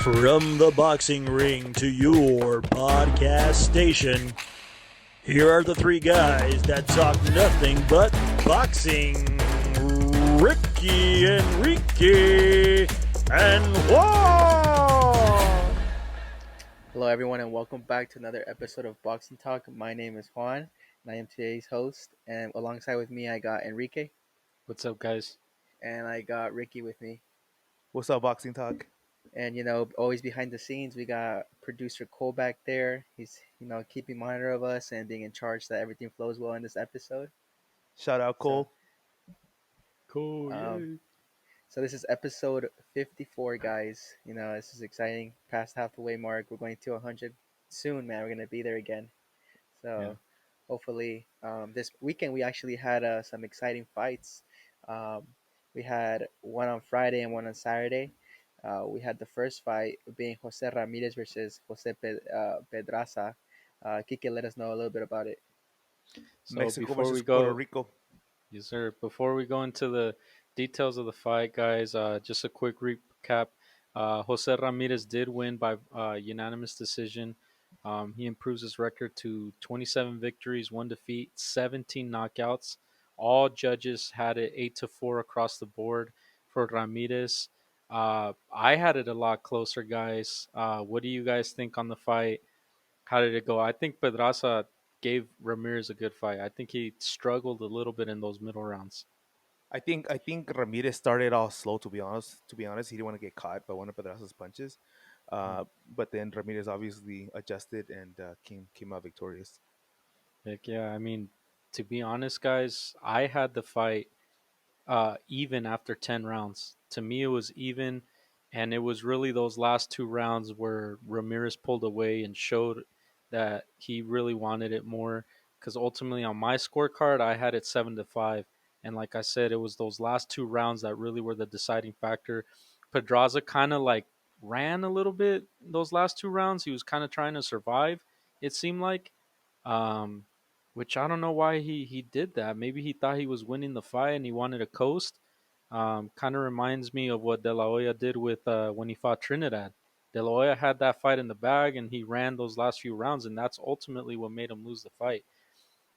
From the boxing ring to your podcast station, here are the three guys that talk nothing but boxing. Ricky, Enrique, and Juan! Hello, everyone, and welcome back to another episode of Boxing Talk. My name is Juan, and I am today's host. And alongside with me, I got Enrique, What's up, guys? and I got Ricky with me. What's up, Boxing Talk? And always behind the scenes, we got producer Cole back there. He's keeping monitor of us and being in charge that everything flows well in this episode. Shout out So, Cole. Cool. so this is episode 54, guys. This is exciting. Past halfway mark, we're going to 100 soon, man. We're gonna be there again. So hopefully, this weekend we actually had some exciting fights. Um, we had one on Friday and one on Saturday. We had the first fight being Jose Ramirez versus Pedraza. Kike, let us know a little bit about it. So Mexico before versus we go, Puerto Rico. yes, sir. Before we go into the details of the fight, guys, just a quick recap. Jose Ramirez did win by unanimous decision. He improves his record to 27 victories, 1 defeat, 17 knockouts. All judges had it 8-4 across the board for Ramirez. I had it a lot closer, guys. What do you guys think on the fight? How did it go? I think Pedraza gave Ramirez a good fight. I think he struggled a little bit in those middle rounds. I think Ramirez started off slow. To be honest, he didn't want to get caught by one of Pedraza's punches. But then Ramirez obviously adjusted and came out victorious. Heck yeah. I mean, to be honest, guys, I had the fight even after 10 rounds. To me, it was even. And it was really those last 2 rounds where Ramirez pulled away and showed that he really wanted it more. Because ultimately, on my scorecard, I had it 7-5. And like I said, it was those last 2 rounds that really were the deciding factor. Pedraza kind of like ran a little bit those last 2 rounds. He was kind of trying to survive, it seemed like. Um, which I don't know why he did that. Maybe he thought he was winning the fight and he wanted to coast. Kind of reminds me of what De La Hoya did with when he fought Trinidad. De La Hoya had that fight in the bag and he ran those last few rounds, and that's ultimately what made him lose the fight.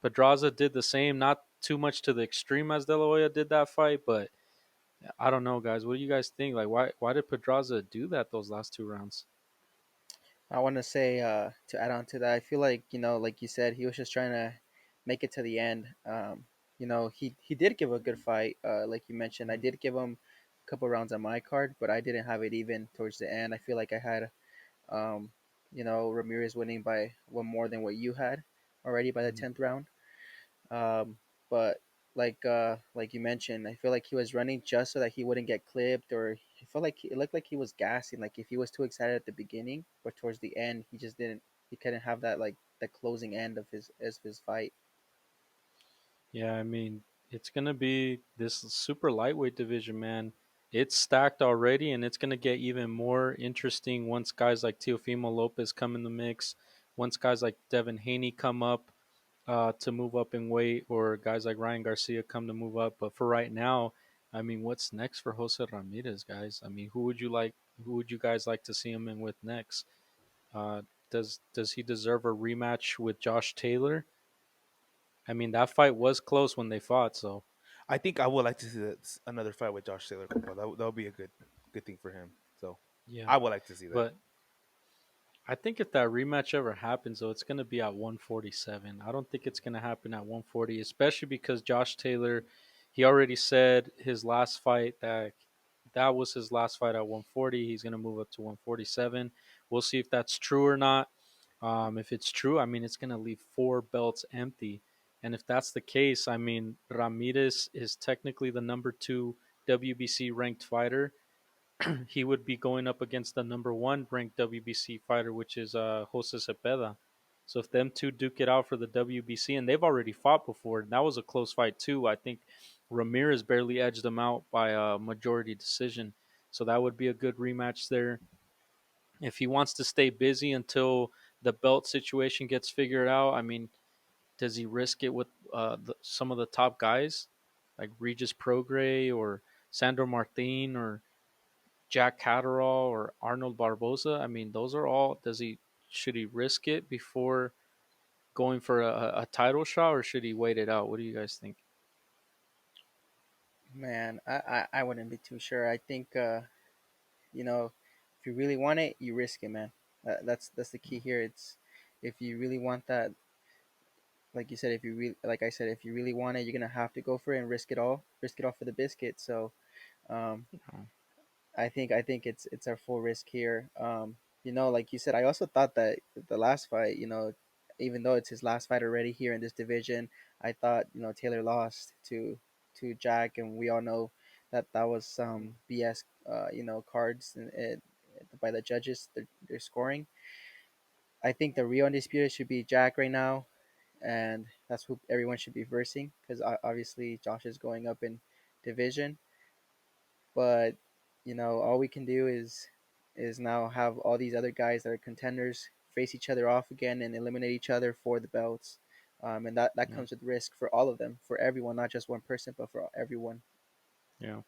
Pedraza did the same, not too much to the extreme as De La Hoya did that fight, but I don't know, guys. What do you guys think? Like, why did Pedraza do that those last 2 rounds? I want to say to add on to that, I feel like like you said, he was just trying to make it to the end. He did give a good fight, like you mentioned. I did give him a couple rounds on my card, but I didn't have it even towards the end. I feel like I had, um, Ramirez winning by one more than what you had already by the 10th round. But like you mentioned, I feel like he was running just so that he wouldn't get clipped, or he felt like it looked like he was gassing. Like if he was too excited at the beginning, but towards the end, he just didn't. He couldn't have that like the closing end of his fight. Yeah, I mean, it's going to be this super lightweight division, man. It's stacked already, and it's going to get even more interesting once guys like Teofimo Lopez come in the mix, once guys like Devin Haney come up to move up in weight, or guys like Ryan Garcia come to move up. But for right now, I mean, what's next for Jose Ramirez, guys? I mean, who would you like? Who would you guys like to see him in with next? Uh, does he deserve a rematch with Josh Taylor? I mean, that fight was close when they fought, so I think I would like to see another fight with Josh Taylor. That would be a good thing for him. So yeah. I would like to see that. But I think if that rematch ever happens, though, it's going to be at 147. I don't think it's going to happen at 140, especially because Josh Taylor, he already said his last fight that was his last fight at 140. He's going to move up to 147. We'll see if that's true or not. If it's true, I mean, it's going to leave 4 belts empty. And if that's the case, I mean, Ramirez is technically the number 2 WBC ranked fighter. He would be going up against the number 1 ranked WBC fighter, which is Jose Cepeda. So if them two duke it out for the WBC, and they've already fought before, and that was a close fight too. I think Ramirez barely edged them out by a majority decision. So that would be a good rematch there. If he wants to stay busy until the belt situation gets figured out, I mean, does he risk it with some of the top guys like Regis Prograis or Sandro Martin or Jack Catterall or Arnold Barboza. I mean, those are all. Does he should he risk it before going for a title shot, or should he wait it out? What do you guys think? Man, I wouldn't be too sure. I think you know, if you really want it, you risk it, man. That's the key here. It's if you really want that, like you said, if you really, like I said, if you really want it, you're gonna have to go for it and risk it all for the biscuit. So, um, Oh, I think it's our full risk here. Like you said, I also thought that the last fight, even though it's his last fight already here in this division, I thought Taylor lost to Jack, and we all know that that was some BS, cards and by the judges, they're scoring. I think the real undisputed should be Jack right now, and that's who everyone should be versing because obviously Josh is going up in division, but all we can do is now have all these other guys that are contenders face each other off again and eliminate each other for the belts. And that yeah, comes with risk for all of them, for everyone, not just one person, but for everyone. yeah,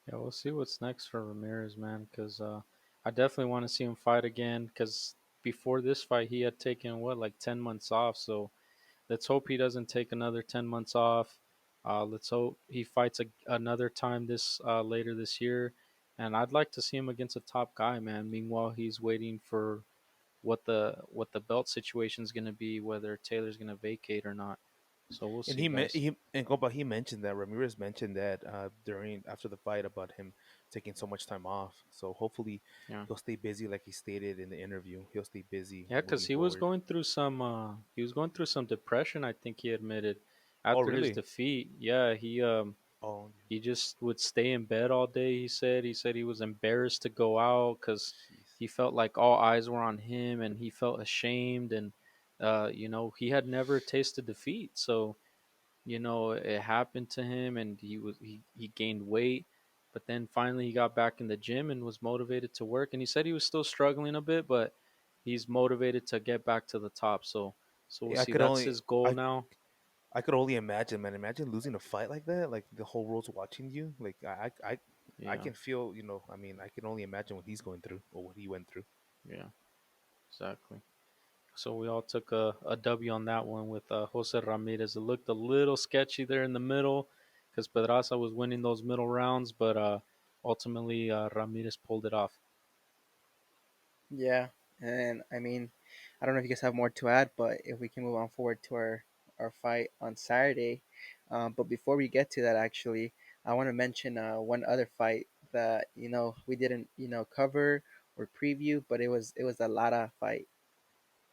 yeah. We'll see what's next for Ramirez, man. Because I definitely want to see him fight again. Because before this fight, he had taken what, like 10 months off. So let's hope he doesn't take another 10 months off. Let's hope he fights another time this later this year. And I'd like to see him against a top guy, man. Meanwhile, he's waiting for what the belt situation is going to be, whether Taylor's going to vacate or not. So we'll And see, guys. he mentioned that Ramirez mentioned that during after the fight about him taking so much time off. So hopefully Yeah, he'll stay busy, like he stated in the interview. He'll stay busy yeah, because moving he was forward. going through some depression. I think he admitted Oh, after his really? defeat. Yeah, Oh, he just would stay in bed all day. He said he was embarrassed to go out because jeez. he felt like all eyes were on him, and he felt ashamed. And he had never tasted defeat, so it happened to him, and he gained weight. But then finally he got back in the gym and was motivated to work. And he said he was still struggling a bit, but he's motivated to get back to the top. So we'll Yeah, see. That's his goal I now. I could only imagine, man. Imagine losing a fight like that. Like the whole world's watching you. Like I Yeah, can feel. I mean, I can only imagine what he's going through or what he went through. yeah, exactly. So we all took a W on that one with Jose Ramirez. It looked a little sketchy there in the middle because Pedraza was winning those middle rounds, but ultimately Ramirez pulled it off. Yeah, and I mean, I don't know if you guys have more to add, but if we can move on forward to our fight on Saturday. But before we get to that, actually, I want to mention one other fight that we didn't cover or preview, but it was the Lara fight.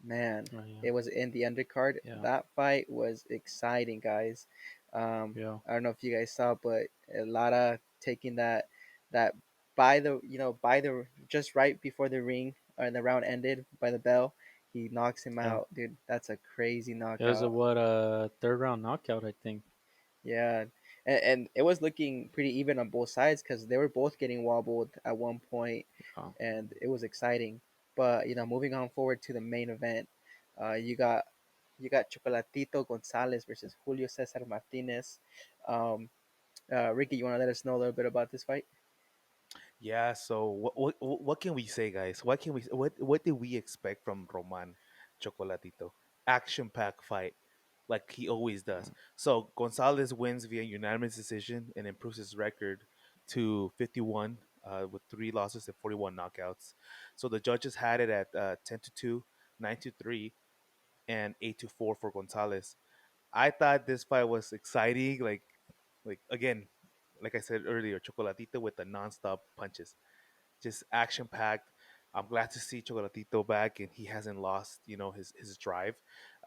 Man, Oh, yeah, it was in the undercard. yeah, That fight was exciting, guys. yeah, I don't know if you guys saw, but Lara taking that by the just right before the ring or the round ended by the bell, he knocks him yeah. out, dude. That's a crazy It was a knockout. what third round knockout, I think. Yeah, and it was looking pretty even on both sides because they were both getting wobbled at one point, Oh, and it was exciting. But moving on forward to the main event, you got Chocolatito Gonzalez versus Julio Cesar Martinez. Um, Ricky, you want to let us know a little bit about this fight? Yeah. So what can we say, guys? What did we expect from Roman Chocolatito? Action packed fight, like he always does. So Gonzalez wins via unanimous decision and improves his record to 51 with 3 losses and 41 knockouts. So the judges had it at 10-2, 9-3, and 8-4 for Gonzalez. I thought this fight was exciting. Like again, like I said earlier, Chocolatito with the nonstop punches, just action packed. I'm glad to see Chocolatito back, and he hasn't lost, his drive.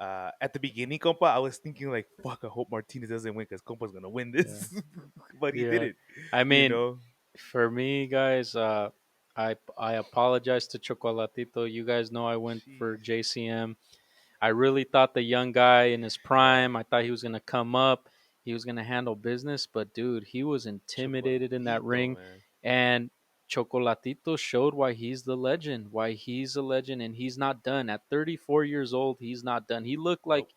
At the beginning, compa, I was thinking like, "Fuck, I hope Martinez doesn't win because compa's gonna win yeah, this," but he yeah. didn't. I You mean, know, for me, guys, I apologize to Chocolatito. You guys know I went for jeez, JCM. I really thought the young guy in his prime, I thought he was gonna come up, he was gonna handle business, but dude, he was intimidated in that Chocolatito, ring, man. and Chocolatito showed why he's the legend, why he's a legend, and he's not done. At 34 years old, he's not done. He looked like Nope.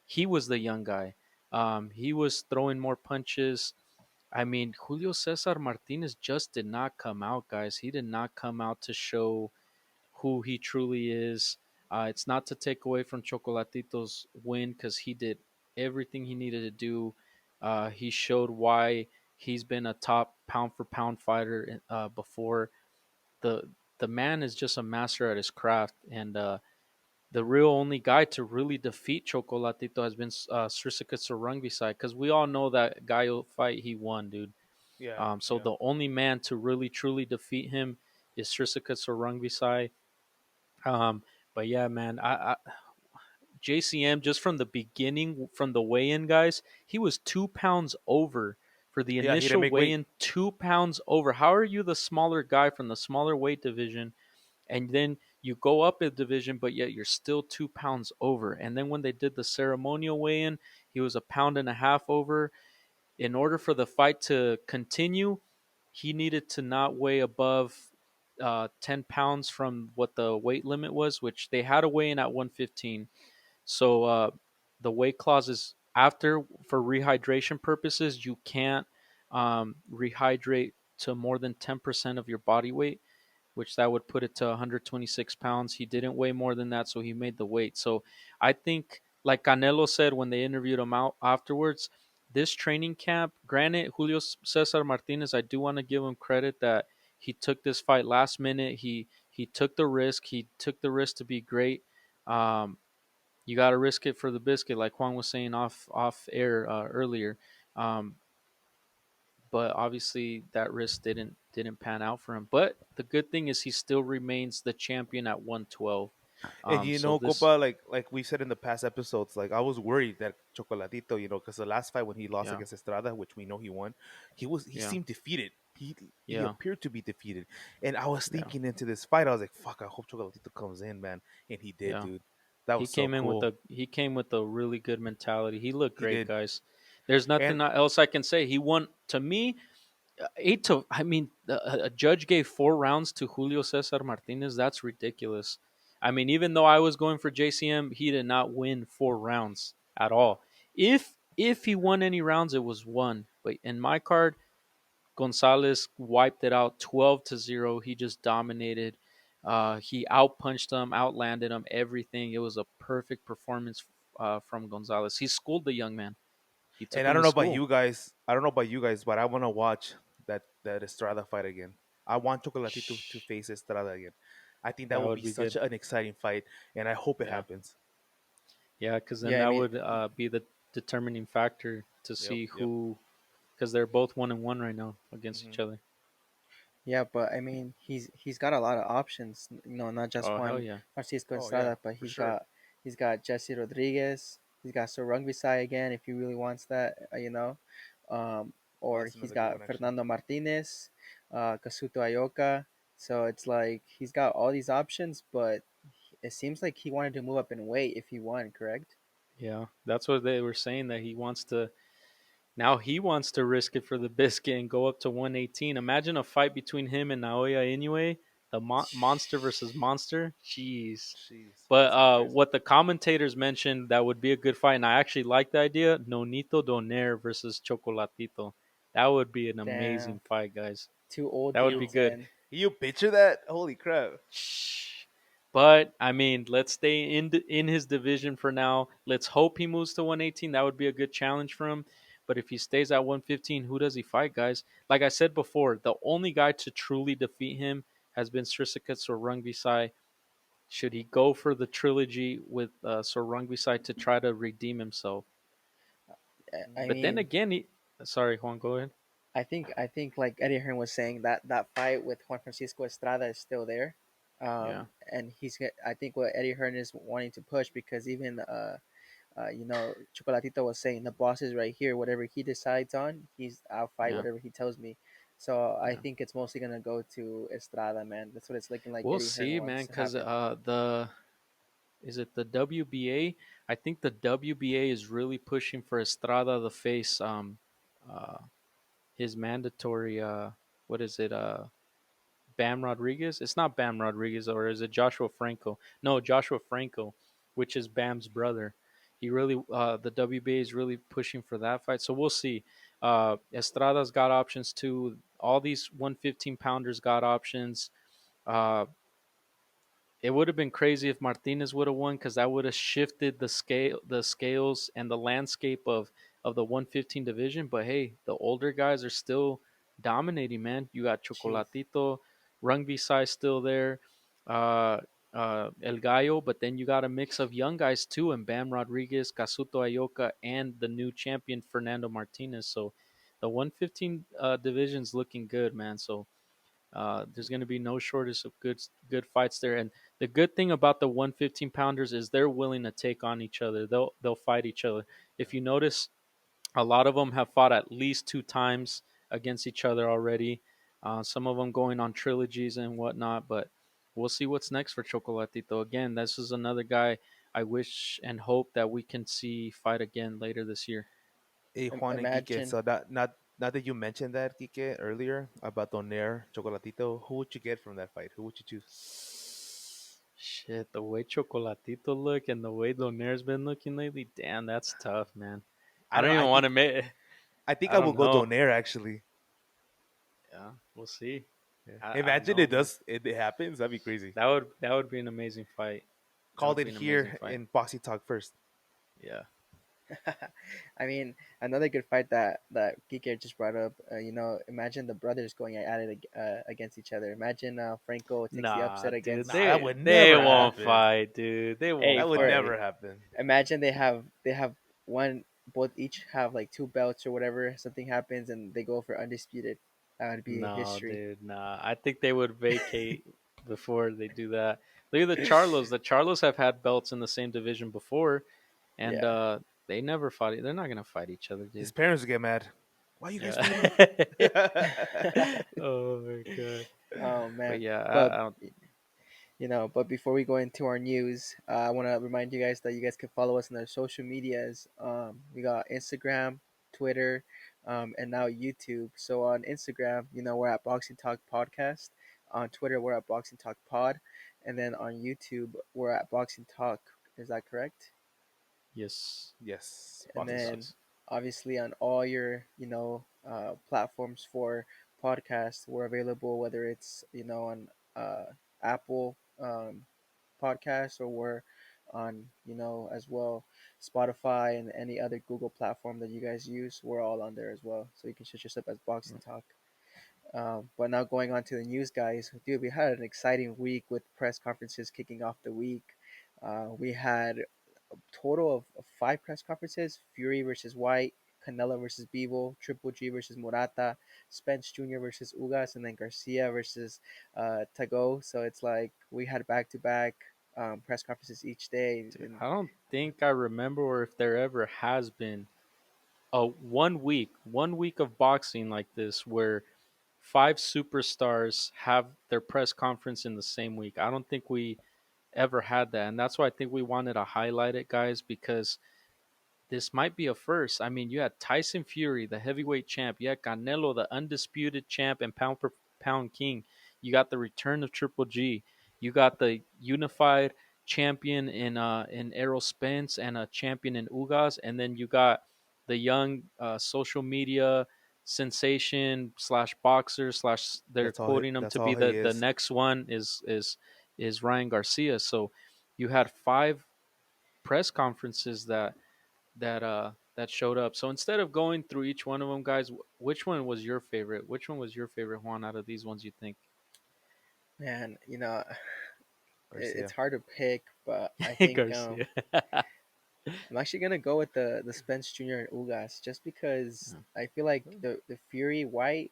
he was the young guy. He was throwing more punches. I mean, Julio Cesar Martinez just did not come out, guys. He did not come out to show who he truly is. It's not to take away from Chocolatito's win because he did everything he needed to do. He showed why he's been a top pound for pound fighter before. The the man is just a master at his craft, and the real only guy to really defeat Chocolatito has been Srisika Sarungvisai, because we all know that Gallo fight he won, dude. Yeah, So yeah, the only man to really truly defeat him is Srisika Sarungvisai. Um, but yeah, man, JCM just from the beginning, from the weigh-in, guys, he was 2 pounds over for the yeah. He didn't initial make weight. weigh-in. 2 pounds over. How are you the smaller guy from the smaller weight division, and then you go up a division, but yet you're still 2 pounds over? And then when they did the ceremonial weigh-in, he was a pound and a half over. In order for the fight to continue, he needed to not weigh above 10 pounds from what the weight limit was, which they had a weigh in at 115. So the weight clauses after, for rehydration purposes, you can't rehydrate to more than 10% of your body weight, which that would put it to 126 pounds. He didn't weigh more than that, so he made the weight. So I think, like Canelo said when they interviewed him out afterwards, this training camp, granted, Julio Cesar Martinez, I do want to give him credit that he took this fight last minute. He took the risk. He took the risk to be great. Um, you got to risk it for the biscuit, like Juan was saying off air earlier. Um, but obviously that risk didn't pan out for him. But the good thing is he still remains the champion at 112. And So this, Copa, like we said in the past episodes, like I was worried that Chocolatito, because the last fight when he lost yeah, against Estrada, which we know he won, he yeah, seemed defeated. He yeah, appeared to be defeated, and I was yeah, thinking into this fight, I was like, "Fuck, I hope Chocolatito comes in, man," and he did, yeah. dude. That He was so came in with cool. a really good mentality. He looked He great, did, guys. There's and nothing else I can say. He won to me. Eight to, I mean, a judge gave 4 rounds to Julio Cesar Martinez. That's ridiculous. I mean, even though I was going for JCM, he did not win 4 rounds at all. If he won any rounds, it was one. But in my card, Gonzalez wiped it out 12-0. He just dominated. He outpunched him, outlanded him, everything. It was a perfect performance from Gonzalez. He schooled the young man. He took I him don't to know about school. you guys. I don't know about you guys, but I want to watch that Estrada fight again. I want Chocolatito to face Estrada again. I think that That would would be be such good. an exciting fight, and I hope it Yeah. happens. Yeah, because then Yeah, I that mean, would be the determining factor to Yep, see yep. who, because they're both 1-1 right now against Hmm. each other. yeah, but I mean, he's got a lot of options. Not just Oh hell Juan yeah, Francisco Oh yeah, Estrada, but for sure. he's got Jesse Rodriguez. He's got Sorungvisai again if he really wants that. Um, Oh, or that's he's another good got one, actually. Fernando Martinez, Kasuto Ayoka. So it's like he's got all these options, but it seems like he wanted to move up in weight if he won. Correct? yeah. That's what they were saying, that he wants to. Now he wants to risk it for the biscuit and go up to 118. Imagine a fight between him and Naoya Inoue, the monster versus monster. Jeez. Jeez, But that's gonna be crazy. what the commentators mentioned that would be a good fight, and I actually like the idea: Nonito Donaire versus Chocolatito. That would be an Damn, amazing fight, guys. two old That would be dudes, good. and You picture that? Holy crap! Shh. But I mean, let's stay in his division for now. Let's hope he moves to 118. That would be a good challenge for him. But if he stays at 115, who does he fight, guys? Like I said before, the only guy to truly defeat him has been Srisaket or Rungvisai. Should he go for the trilogy with Sorungvisai to try to redeem himself? I But then mean, again, sorry, Juan, go ahead. I think like Eddie Hearn was saying that that fight with Juan Francisco Estrada is still there, Yeah, and I think what Eddie Hearn is wanting to push because even Chocolatito was saying the boss is right here. Whatever he decides on, I'll fight yeah, whatever he tells me. So I yeah. think it's mostly gonna go to Estrada, man. That's what it's looking like. We'll Eddie Hearn see, wants man. to Because happen. the is it the WBA? I think the WBA is really pushing for Estrada to face uh his mandatory what is it Bam Rodriguez? It's not Bam Rodriguez, or is it Joshua Franco? No, Joshua Franco, which is Bam's brother. He really the WBA is really pushing for that fight. So we'll see. Estrada's got options too. All these 115 pounders got options. Uh, it would have been crazy if Martinez would have won because that would have shifted the scales, and the landscape of the 115 division. But hey, the older guys are still dominating, man. You got Jeez. Chocolatito, Rungby size still there, uh, El Gallo, but then you got a mix of young guys too, and Bam Rodriguez, Casuto Ayoka, and the new champion Fernando Martinez. So the 115 division's looking good, man. So there's going to be no shortage of good fights there. And the good thing about the 115 pounders is they're willing to take on each other. They'll fight each other. If you notice, a lot of them have fought at least 2 times against each other already. Some of them going on trilogies and whatnot. But we'll see what's next for Chocolatito. Again, this is another guy I wish and hope that we can see fight again later this year. Hey, Juan and Kike. Imagine. So not that you mentioned that, Kike, earlier about Donaire Chocolatito, who would you get from that fight? Who would you choose? Shit, the way Chocolatito look and the way Donaire's been looking lately, damn, that's tough, man. I I don't don't know. even want to make. I think I I will don't go know. Donaire actually. Yeah, we'll see. Yeah. I don't Imagine know, it man. does. It happens. That'd be crazy. That would be an amazing fight. That Called would it be an amazing here fight. in Boxy Talk first. Yeah. I mean, another good fight that Kike just brought up. Imagine the brothers going at it against each other. Imagine Franco takes the Nah, upset dude, against. Nah, that would they never won't happen. fight, dude. They Hey, won't That would for fight. never happen. imagine they have one, both each have like two belts or whatever. Something happens and they go for undisputed. That would be No, history. dude, nah. I think they would vacate before they do that. Look at the Charlos. The Charlos have had belts in the same division before, and Yeah. they never fought. They're not gonna fight each other, His dude. parents would get mad. Why are you guys Yeah. fighting? Oh my god. Oh But man, yeah, but I don't. but before we go into our news, I want to remind you guys that you guys can follow us on our social medias. We got Instagram, Twitter, and now YouTube. So on Instagram, we're at Boxing Talk Podcast. On Twitter, we're at Boxing Talk Pod, and then on YouTube, we're at Boxing Talk. Is that correct? Yes. Yes, And Boxy Yes. Talk. then Yes. obviously on all your platforms for podcasts, we're available, whether it's on Apple podcasts, or we're on as well Spotify and any other Google platform that you guys use. We're all on there as well, so you can search us up as Boxing Talk. But now going on to the news, guys. Dude, we had an exciting week with press conferences kicking off the week. We had total of 5 press conferences: Fury versus White, Canelo versus Bivol, Triple G versus Murata, Spence Jr. versus Ugas, and then Garcia versus Tago. So it's like we had back to back press conferences each day. Dude, And I don't think I remember or if there ever has been a 1 week of boxing like this where 5 superstars have their press conference in the same week. I don't think we ever had that, and that's why I think we wanted to highlight it, guys, because this might be a first. I mean, you had Tyson Fury, the heavyweight champ. You had Canelo, the undisputed champ and pound for pound king. You got the return of Triple G. You got the unified champion in Errol Spence and a champion in Ugas, and then you got the young social media sensation slash boxer slash they're That's all. quoting him That's to all be he the is. next one is Ryan Garcia. So you had 5 press conferences that showed up. So instead of going through each one of them, guys, which one was your favorite? Which one was your favorite, Juan, out of these ones you think? man, it's Garcia. hard to pick, but I think Garcia. I'm actually gonna go with the Spence Jr. and Ugas, just because I feel like the Fury White,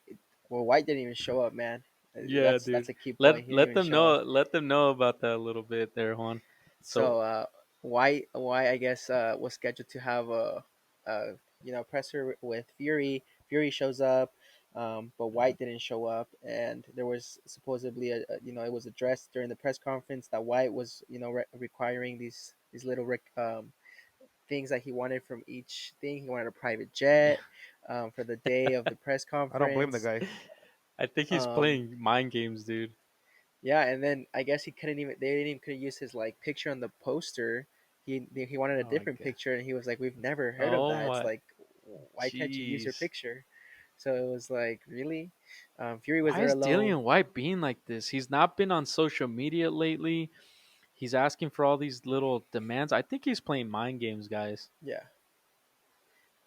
well, White didn't even show up, man. Yeah, That's dude. a key point. Let He didn't let even them show up. know. Let them know about that a little bit there, Juan. So So White I guess was scheduled to have a presser with Fury. Fury shows up, but White didn't show up, and there was supposedly it was addressed during the press conference that White was requiring these little things that he wanted from each thing. He wanted a private jet for the day of the press I don't blame the conference. guy. I think he's Um, playing mind games, dude. yeah, and then I guess he couldn't even they didn't even could use his like picture on the poster. He wanted a Oh my different god. picture, and he was like, "We've never heard of Oh that." It's my. like, why can't you use your Jeez. picture? So it was like, really? Fury was Why there is alone. Dillian White being like this? He's not been on social media lately. He's asking for all these little demands. I think he's playing mind games, guys. Yeah,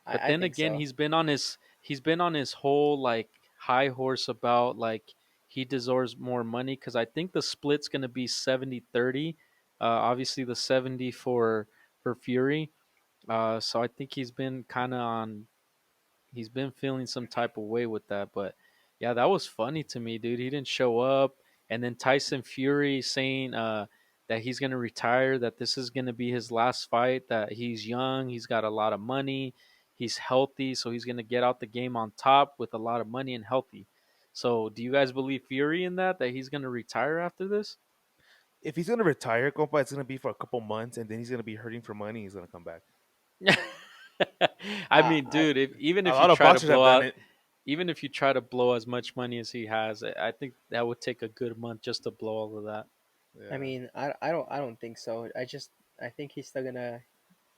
But I then think again, so. he's been on his whole like high horse about like he deserves more money because I think the split's going to be 70-30. Obviously the 70 for Fury. So I think he's been feeling some type of way with that. But yeah, that was funny to me, dude. He didn't show up, and then Tyson Fury saying that he's gonna retire, that this is gonna be his last fight, that he's young, he's got a lot of money, he's healthy, so he's gonna get out the game on top with a lot of money and healthy. So, do you guys believe Fury in that he's gonna retire after this? If he's gonna retire, compa, it's gonna be for a couple months, and then he's gonna be hurting for money. He's gonna come back. I mean, I dude, even A if you lot of try to boxers have blow done out, it. even if you try to blow as much money as he has, I think that would take a good month just to blow all of that. I Yeah. mean, I don't think so. I think he's still gonna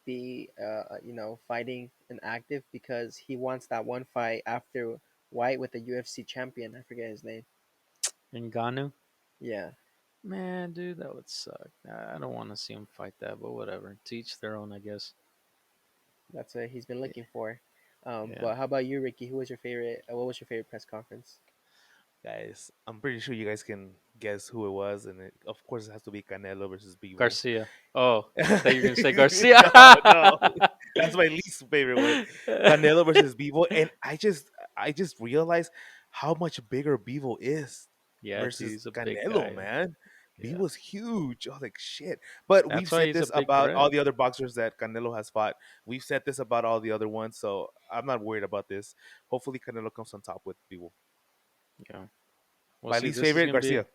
be fighting and active because he wants that one fight after White with the UFC champion. I forget his name. Ngannou, Yeah, man, dude, that would suck. I don't want to see him fight that, but whatever. To each their own, I guess. that's what he's been looking for. Yeah, But how about you, Ricky? Who was your favorite? What was your favorite press conference? Guys, I'm pretty sure you guys can guess who it was, and of course it has to be Canelo versus Bivol. Garcia. Oh, I thought you were gonna say Garcia. No, that's my least favorite one. Canelo versus Bivol, and I just realized how much bigger Bivol is Yeah, dude, versus he's a big Canelo, guy. man. Yeah, Bivol huge. I was like, shit. But we've that's why said he's a this big about all threat. the other boxers that Canelo has fought. We've said this about all the other ones, so I'm not worried about this. Hopefully, Canelo comes on top with Bivol. Yeah, we'll My see. least This is favorite, gonna be. Garcia.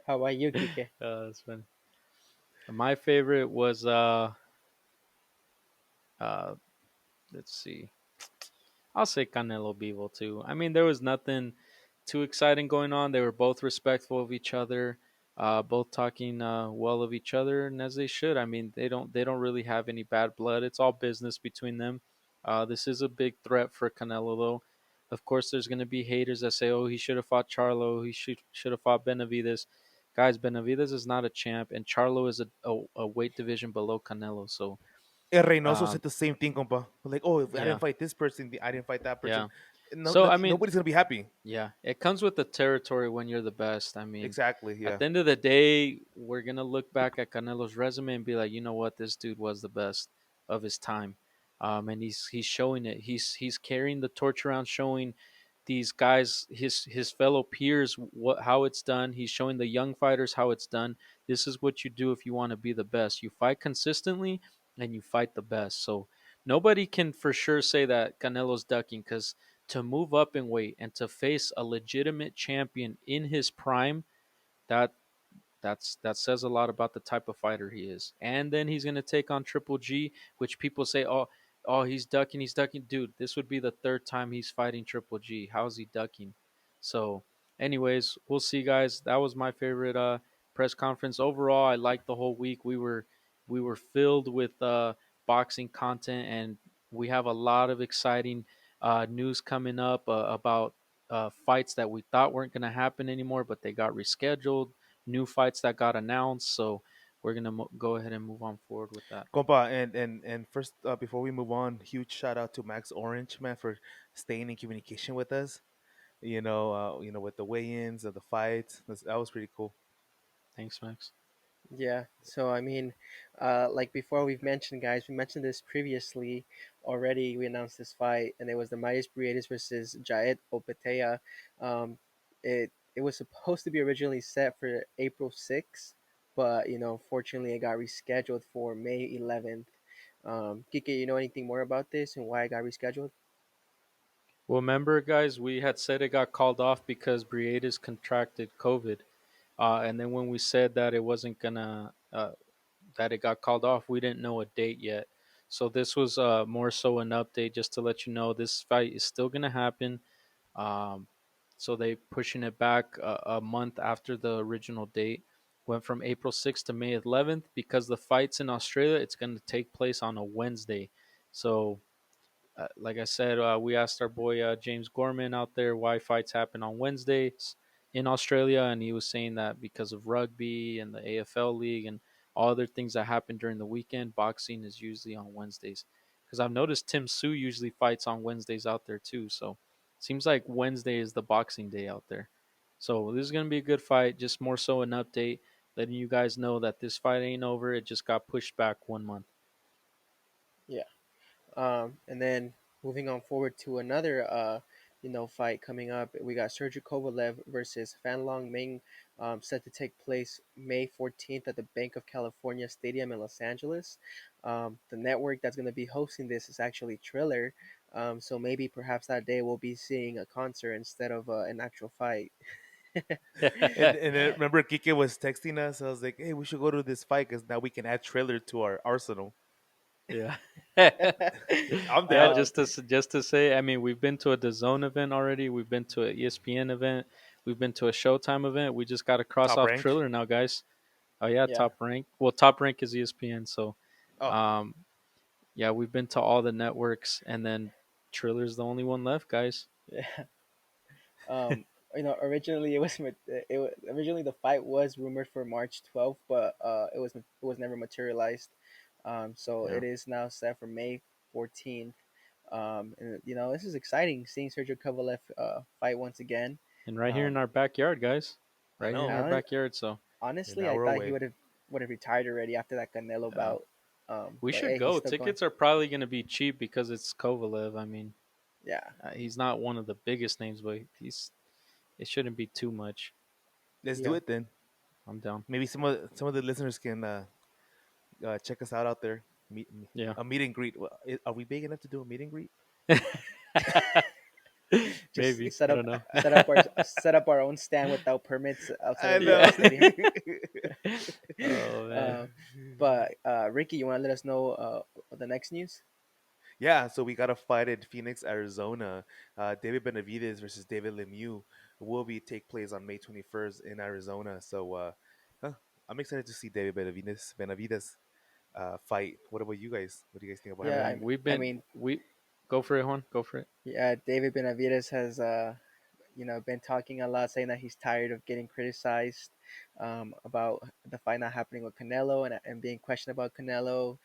How about you, Kike? That's funny. My favorite was uh let's see. I'll say Canelo Bivol too. I mean, there was nothing too exciting going on. They were both respectful of each other, both talking well of each other, and as they should. I mean, they don't really have any bad blood. It's all business between them. This is a big threat for Canelo, though. Of course, there's going to be haters that say, "Oh, he should have fought Charlo. He should have fought Benavidez." Guys, Benavidez is not a champ, and Charlo is a weight division below Canelo. So, El Reynoso um, said the same thing, compa. Like, oh, if I yeah, didn't fight this person, I didn't fight that person. yeah. No, So, I mean, nobody's gonna be happy. yeah, it comes with the territory when you're the best. I mean, Exactly. at Yeah. the end of the day, we're gonna look back at Canelo's resume and be like, you know what, this dude was the best of his time, and he's showing it. He's carrying the torch around, showing these guys, his fellow peers, what how it's done. He's showing the young fighters how it's done. This is what you do if you want to be the best. You fight consistently and you fight the best. So nobody can for sure say that Canelo's ducking because to move up in weight and to face a legitimate champion in his prime, that that says a lot about the type of fighter he is. And then he's gonna take on Triple G, which people say, oh, he's ducking. Dude, this would be the third time he's fighting Triple G. How's he ducking? So, anyways, we'll see, guys. That was my favorite press conference. Overall, I liked the whole week. We were filled with boxing content, and we have a lot of exciting news coming up about fights that we thought weren't going to happen anymore, but they got rescheduled, new fights that got announced. So we're gonna go ahead and move on forward with that. Compa, and first, before we move on, huge shout out to Max Orange, man, for staying in communication with us. With the weigh-ins of the fights, that was pretty cool. Thanks, Max. Yeah. So I mean, like before we've mentioned, guys, we mentioned this previously already. We announced this fight, and it was the Mightiest versus Giant Opataya. It was supposed to be originally set for April 6th, but fortunately, it got rescheduled for May 11th. Kike, you know anything more about this and why it got rescheduled? Well, remember, guys, we had said it got called off because Briedis contracted COVID, and then when we said that it wasn't gonna that it got called off, we didn't know a date yet. So this was more so an update just to let you know this fight is still gonna happen. Um, so they pushing it back a month after the original date. Went from April 6th to May 11th because the fights in Australia it's going to take place on a Wednesday. So like I said, we asked our boy James Gorman out there why fights happen on Wednesdays in Australia, and he was saying that because of rugby and the AFL league and all other things that happen during the weekend, boxing is usually on Wednesdays. Because I've noticed Tim Sue usually fights on Wednesdays out there too, so it seems like Wednesday is the boxing day out there. So this is gonna be a good fight. Just more so an update, letting you guys know that this fight ain't over. It just got pushed back 1 month. Yeah. And then moving on forward to another fight coming up, we got Sergey Kovalev versus Fan Longming, set to take place May 14th at the Bank of California Stadium in Los Angeles. The network that's going to be hosting this is actually Triller. So maybe perhaps that day we'll be seeing a concert instead of an actual fight. And then remember, Kike was texting us. I was like, "Hey, we should go to this fight because now we can add trailer to our arsenal." Yeah. I'm Yeah, down. um, just to say, I mean, we've been to a DAZN event already. We've been to an ESPN event. We've been to a Showtime event. We just got to cross Top off rank. Triller now, guys. Oh yeah, yeah. Top Rank. Well, Top Rank is ESPN. So, Oh, um, yeah, we've been to all the networks, and then Triller's the only one left, guys. Yeah. Um, originally originally the fight was rumored for March 12th, but it was never materialized. So Yeah, it is now set for May 14th. And this is exciting seeing Sergio Kovalev fight once again. and right here in Um, our backyard, guys. I Right here in know. our hon- backyard. So, An Honestly, I hour thought he away. would have retired already after that Canelo yeah, bout. we But should hey, he's go. still going. Tickets are probably going to be cheap because it's Kovalev. I mean, Yeah, he's not one of the biggest names, but he's it shouldn't be too much. Let's do yeah, it then. I'm down. Maybe some of the listeners can check us out there. Yeah. A meet and greet. Are we big enough to do a meet and greet? just Maybe. set I up don't know. set up our own stand without permits outside I of Yeah. the know. stadium. Oh man. uh, but Ricky, you want to let us know the next news? Yeah, so we got a fight in Phoenix, Arizona. David Benavidez versus David Lemieux will be take place on May 21st in Arizona. So huh, I'm excited to see David Benavidez fight. What about you guys? What do you guys think about I Yeah, him? mean, I mean, we go for it, Juan. Go for it. yeah, David Benavidez has been talking a lot, saying that he's tired of getting criticized about the fight not happening with Canelo and being questioned about Canelo.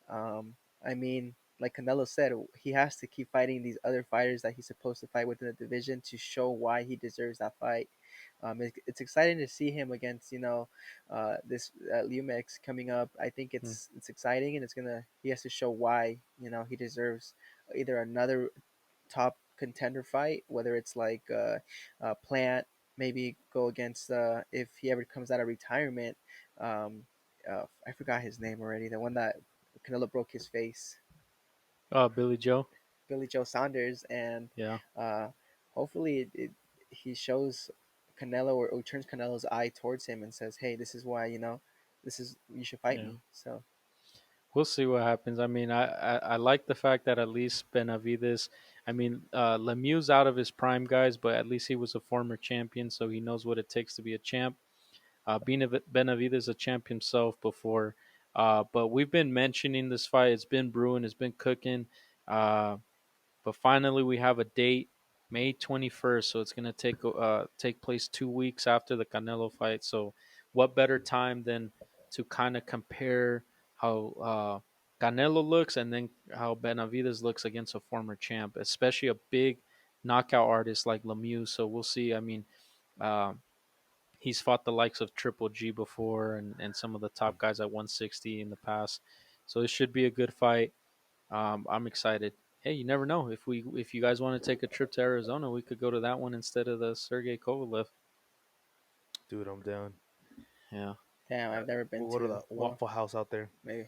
Um, I mean, like Canelo said, he has to keep fighting these other fighters that he's supposed to fight within the division to show why he deserves that fight. It's exciting to see him against this Lumix coming up. I think Hmm. it's exciting, and he has to show why he deserves either another top contender fight, whether it's like Plant, maybe go against if he ever comes out of retirement. Um, I forgot his name already. The one that Canelo broke his face, Oh, Billy Joe. Billy Joe Saunders, and Yeah. uh, hopefully he shows Canelo or turns Canelo's eye towards him and says, "Hey, this is why this is you should fight Yeah. me." So We'll see what happens. I mean, I like the fact that at least Benavides. I mean, Lemieux's out of his prime, guys, but at least he was a former champion, so he knows what it takes to be a champ. Benavides a champ himself before, but we've been mentioning this fight. It's been brewing. It's been cooking. Uh, But finally, we have a date, May 21st. So it's gonna take place 2 weeks after the Canelo fight. So what better time than to kind of compare how Canelo looks and then how Benavides looks against a former champ, especially a big knockout artist like Lemieux. So we'll see. I mean, um, he's fought the likes of Triple G before and some of the top guys at 160 in the past. So it should be a good fight. I'm excited. Hey, you never know. If you guys want to take a trip to Arizona, we could go to that one instead of the Sergey Kovalev. Dude, I'm down. Yeah. damn, I've never been We'll go to to. the Well, Waffle House out there. maybe I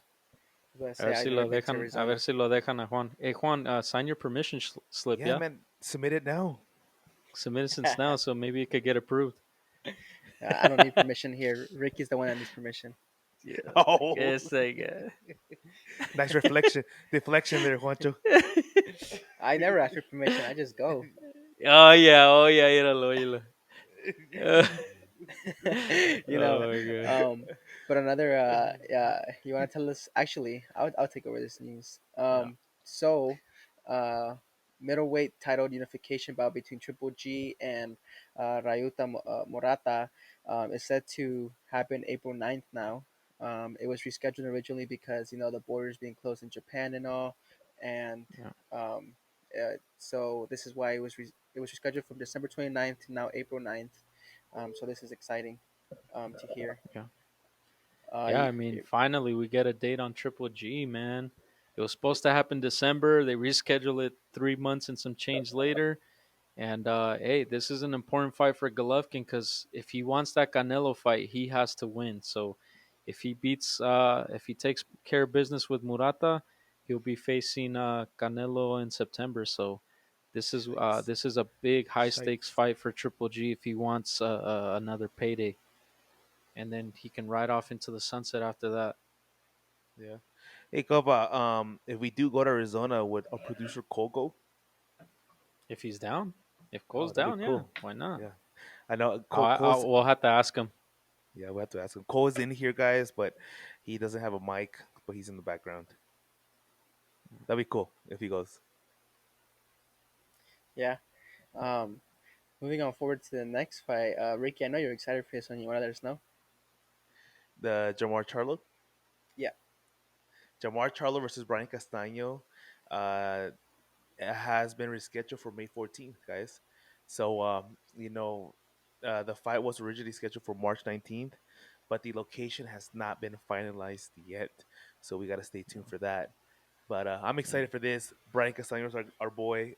was gonna A say ver I've si never lo been to dejan. A ver Arizona. si lo dejan a Juan. Hey Juan, sign your permission slip. Yeah, Yeah. man. Submit it now. Submit it since now, so maybe it could get approved. I don't need permission here. Ricky's the one that needs permission. Yeah. Oh, It's like, nice reflection. Deflection there, Juancho. I never ask for permission. I just go. oh yeah, míralo, míralo. you know. Oh my god. But another. You want to tell us? Actually, I'll take over this news. Yeah. So, uh, middleweight title unification bout between Triple G and Murata is set to happen April 9th now. It was rescheduled originally because the borders being closed in Japan and all, and Yeah, um, so this is why it was rescheduled from December 29th to now April 9th. So this is exciting to hear. yeah, Uh, yeah. y- I mean, y- finally we get a date on Triple G, man. It was supposed to happen December. They rescheduled it 3 months and some change later. And hey, this is an important fight for Golovkin because if he wants that Canelo fight, he has to win. So if he takes care of business with Murata, he'll be facing Canelo in September. So Yikes! this is a big high stakes Shikes. fight for Triple G if he wants another payday, and then he can ride off into the sunset after that Yeah. Hey, Koba. If we do go to Arizona, would our producer Cole go? if he's down. If Oh, Cole's that'd be down, yeah, cool. why not? Yeah, I know I Cole's. we'll have to ask him. Yeah, we have to ask him. Cole's in here, guys, but he doesn't have a mic, but he's in the background. That'd be cool if he goes. yeah. Um, Moving on forward to the next fight, Ricky, I know you're excited for this one. You want to let us know? The Jamar Charlo, Yeah, Jamar Charlo versus Brian Castano, uh, it has been rescheduled for May 14th, guys. So, the fight was originally scheduled for March 19th, but the location has not been finalized yet. So we got to stay tuned for that. But I'm Yeah. excited for this. Brian Castano's our boy.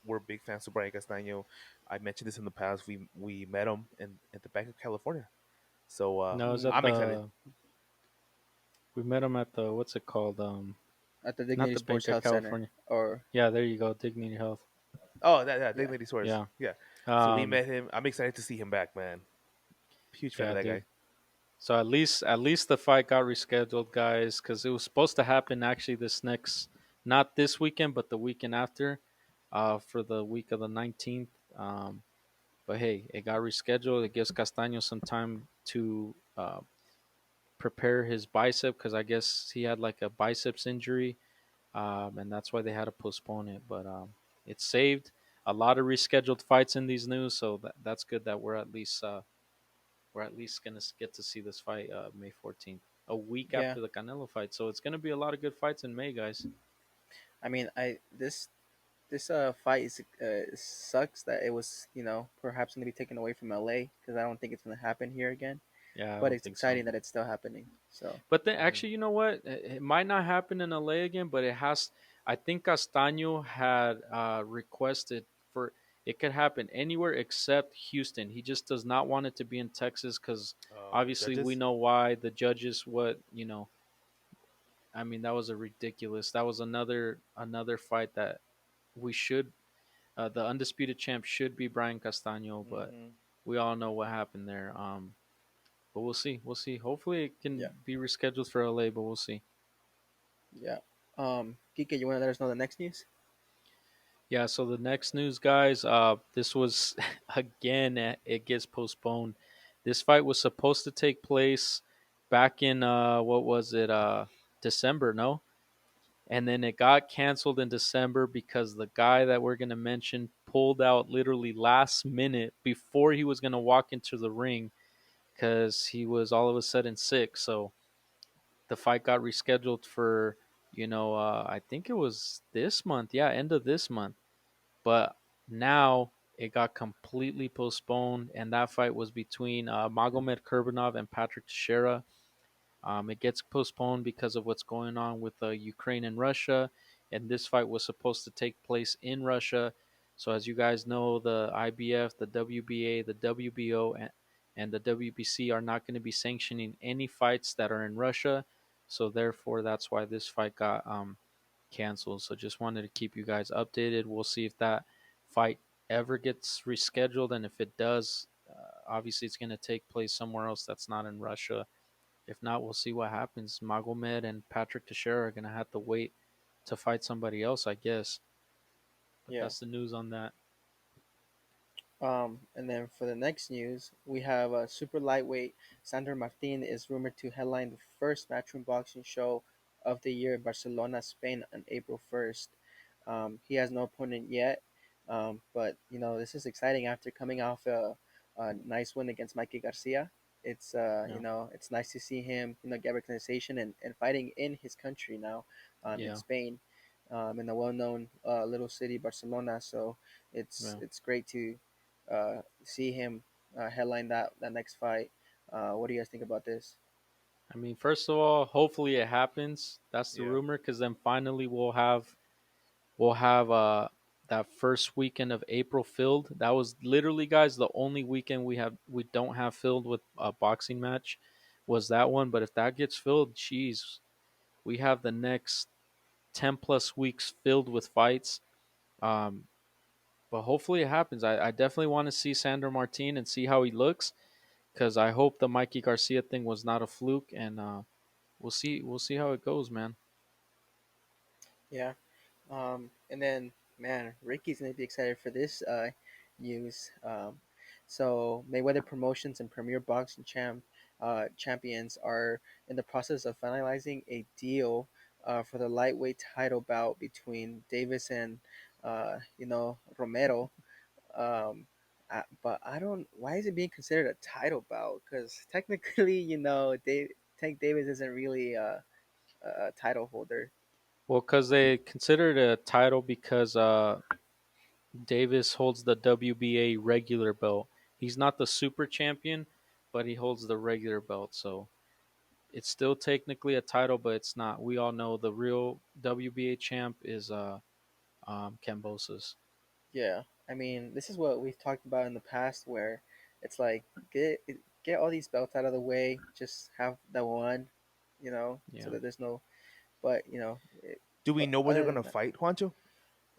We're big fans of Brian Castano. I mentioned this in the past. We met him in at the Bank of California. So No, is mm, that I'm excited. we met him at the what's it called? at the Not Dignity the Bank Sports of Health Center, California. or Yeah, there you go, Dignity Health. Oh, that yeah, Dignity Source. Yeah, Yeah. So we um, met him. I'm excited to see him back, man. Huge fan of yeah, that dude. guy. So at least the fight got rescheduled, guys, because it was supposed to happen actually this next, not this weekend, but the weekend after, for the week of the 19th. But hey, it got rescheduled. It gives Castaño some time to prepare his bicep because I guess he had like a biceps injury, and that's why they had to postpone it. But it's saved a lot of rescheduled fights in these news, so that's good that we're at least gonna get to see this fight May 14th, a week yeah. after the Canelo fight. So it's gonna be a lot of good fights in May, guys. I mean, I this fight is sucks that it was perhaps going to be taken away from LA because I don't think it's going to happen here again. Yeah, I But don't it's think so. exciting that it's still happening. So But then, Mhm. actually, you know what? It might not happen in LA again, but it has. I think Castaño had requested for it could happen anywhere except Houston. He just does not want it to be in Texas because obviously we Judges. know why the judges. What I mean, that was a ridiculous. That was another fight that we should. The undisputed champ should be Brian Castaño, but Hmm. we all know what happened there. But we'll see. We'll see. Hopefully, it yeah, can be rescheduled for LA, but we'll see. yeah. Kike, you want to let us know the next news? Yeah, so the next news, guys, this was again, it gets postponed. This fight was supposed to take place back in what was it, December, no? And then it got canceled in December because the guy that we're gonna mention pulled out literally last minute before he was gonna walk into the ring because he was all of a sudden sick. So the fight got rescheduled for I think it was this month, yeah, end of this month. But now it got completely postponed, and that fight was between Magomed Kurbanov and Patrick Shera. It gets postponed because of what's going on with Ukraine and Russia, and this fight was supposed to take place in Russia. So, as you guys know, the IBF, the WBA, the WBO, and the WBC are not going to be sanctioning any fights that are in Russia. So, therefore, that's why this fight got canceled. So just wanted to keep you guys updated. We'll see if that fight ever gets rescheduled, and if it does, obviously it's going to take place somewhere else that's not in Russia. If not, we'll see what happens. Magomed and Patrick Teixeira are going to have to wait to fight somebody else, I guess. But Yeah. that's the news on that. And then for the next news, we have super lightweight Sandro Martin is rumored to headline the first matchroom boxing show of the year, Barcelona, Spain, on April 1st. He has no opponent yet, but this is exciting after coming off a nice win against Mikey Garcia. It's Yeah. it's nice to see him get recognition and fighting in his country now, in Yeah. Spain, in the well-known little city Barcelona. So Yeah. it's great to see him headline that next fight. What do you guys think about this? I mean, first of all, hopefully it happens. That's the Yeah. rumor, because then finally we'll have that first weekend of April filled. That was literally, guys, the only weekend we don't have filled with a boxing match was that one. But if that gets filled, geez, we have the next 10 plus weeks filled with fights. Um, but hopefully it happens. I definitely want to see Sandro Martin and see how he looks, because I hope the Mikey Garcia thing was not a fluke, and we'll see how it goes, man. Yeah. And then, man, Ricky's gonna be excited for this news. So Mayweather Promotions and Premier Boxing Champions are in the process of finalizing a deal for the lightweight title bout between Davis and Romero. But I don't. Why is it being considered a title bout? Because technically, Tank Davis isn't really a title holder. Well, because they consider it a title because Davis holds the WBA regular belt. He's not the super champion, but he holds the regular belt. So it's still technically a title, but it's not. We all know the real WBA champ is Cambosos. Yeah, I mean, this is what we've talked about in the past, where it's like get all these belts out of the way, just have the one, so Yeah. that there's no. But Do we but know where they're other than gonna that, fight, Juancho?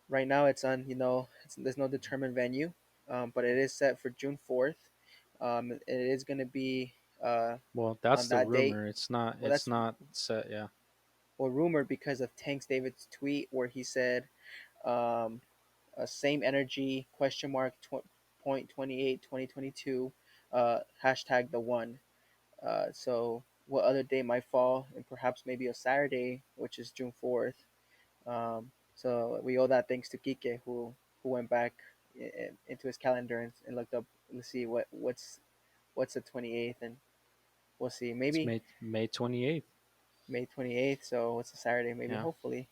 right now it's on. There's no determined venue, but it is set for June 4th. It is going to be Well, that's on the that date. rumor. It's not. Well, It's that's not set. Yeah. rumored because of Tanks David's tweet where he said, um, same energy question mark point 28 2022 hashtag the one. So what other day might fall, and perhaps maybe a Saturday, which is June 4th. So we owe that thanks to Kike, who went back into his calendar and looked up. Let's see what's the 28th, and we'll see. It's Maybe May 28th. May 28th. So what's a Saturday? Maybe, Yeah. hopefully.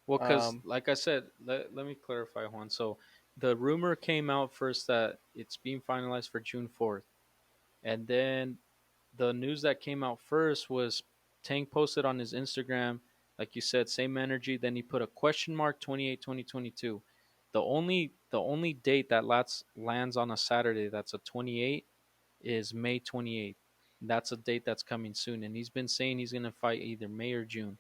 Well, because Um, like I said, let me clarify, Juan. So the rumor came out first that it's being finalized for June 4th. And then the news that came out first was Tank posted on his Instagram, like you said, same energy. Then he put a question mark 28 2022. The only date that lands on a Saturday that's a 28 is May 28th. That's a date that's coming soon. And he's been saying he's going to fight either May or June.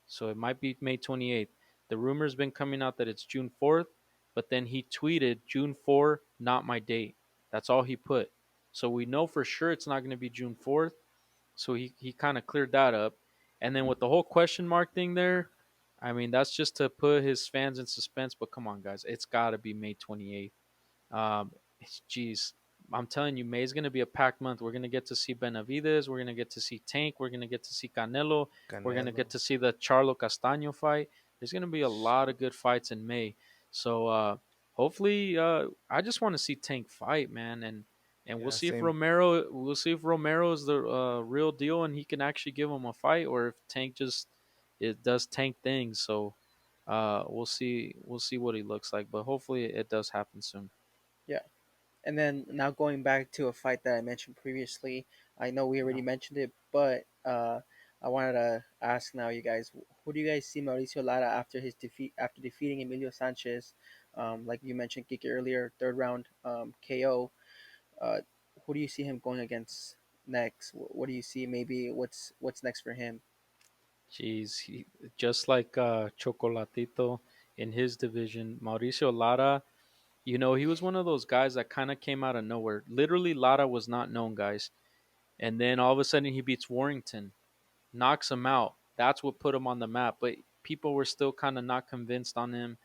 So it might be May 28th. The rumor's been coming out that it's June 4th, but then he tweeted June 4, not my date. That's all he put. So we know for sure it's not going to be June 4th. So he kind of cleared that up. And then with the whole question mark thing there, I mean, that's just to put his fans in suspense. But come on, guys, it's got to be May 28th. Um, geez, I'm telling you, May is going to be a packed month. We're going to get to see Benavidez. We're going to get to see Tank. We're going to get to see Canelo. We're going to get Canelo. to see the Charlo Castaño fight. There's going to be a lot of good fights in May. So hopefully, I just want to see Tank fight, man, and we'll Yeah, see if same. Romero is the real deal and he can actually give him a fight, or if Tank just it does Tank things. So we'll see what he looks like, but hopefully it does happen soon. yeah. And then now going back to a fight that I mentioned previously, I know we already Yeah. mentioned it, but I wanted to ask now, you guys, who do you guys see Mauricio Lara after his defeat, after defeating Emilio Sanchez, like you mentioned, Kiki earlier, third round KO. Uh, who do you see him going against next? What do you see? Maybe what's next for him? Jeez, just like Chocolatito in his division, Mauricio Lara, he was one of those guys that kind of came out of nowhere. Literally, Lara was not known, guys. And then all of a sudden, he beats Warrington, knocks him out. That's what put him on the map. But people were still kind of not convinced on him.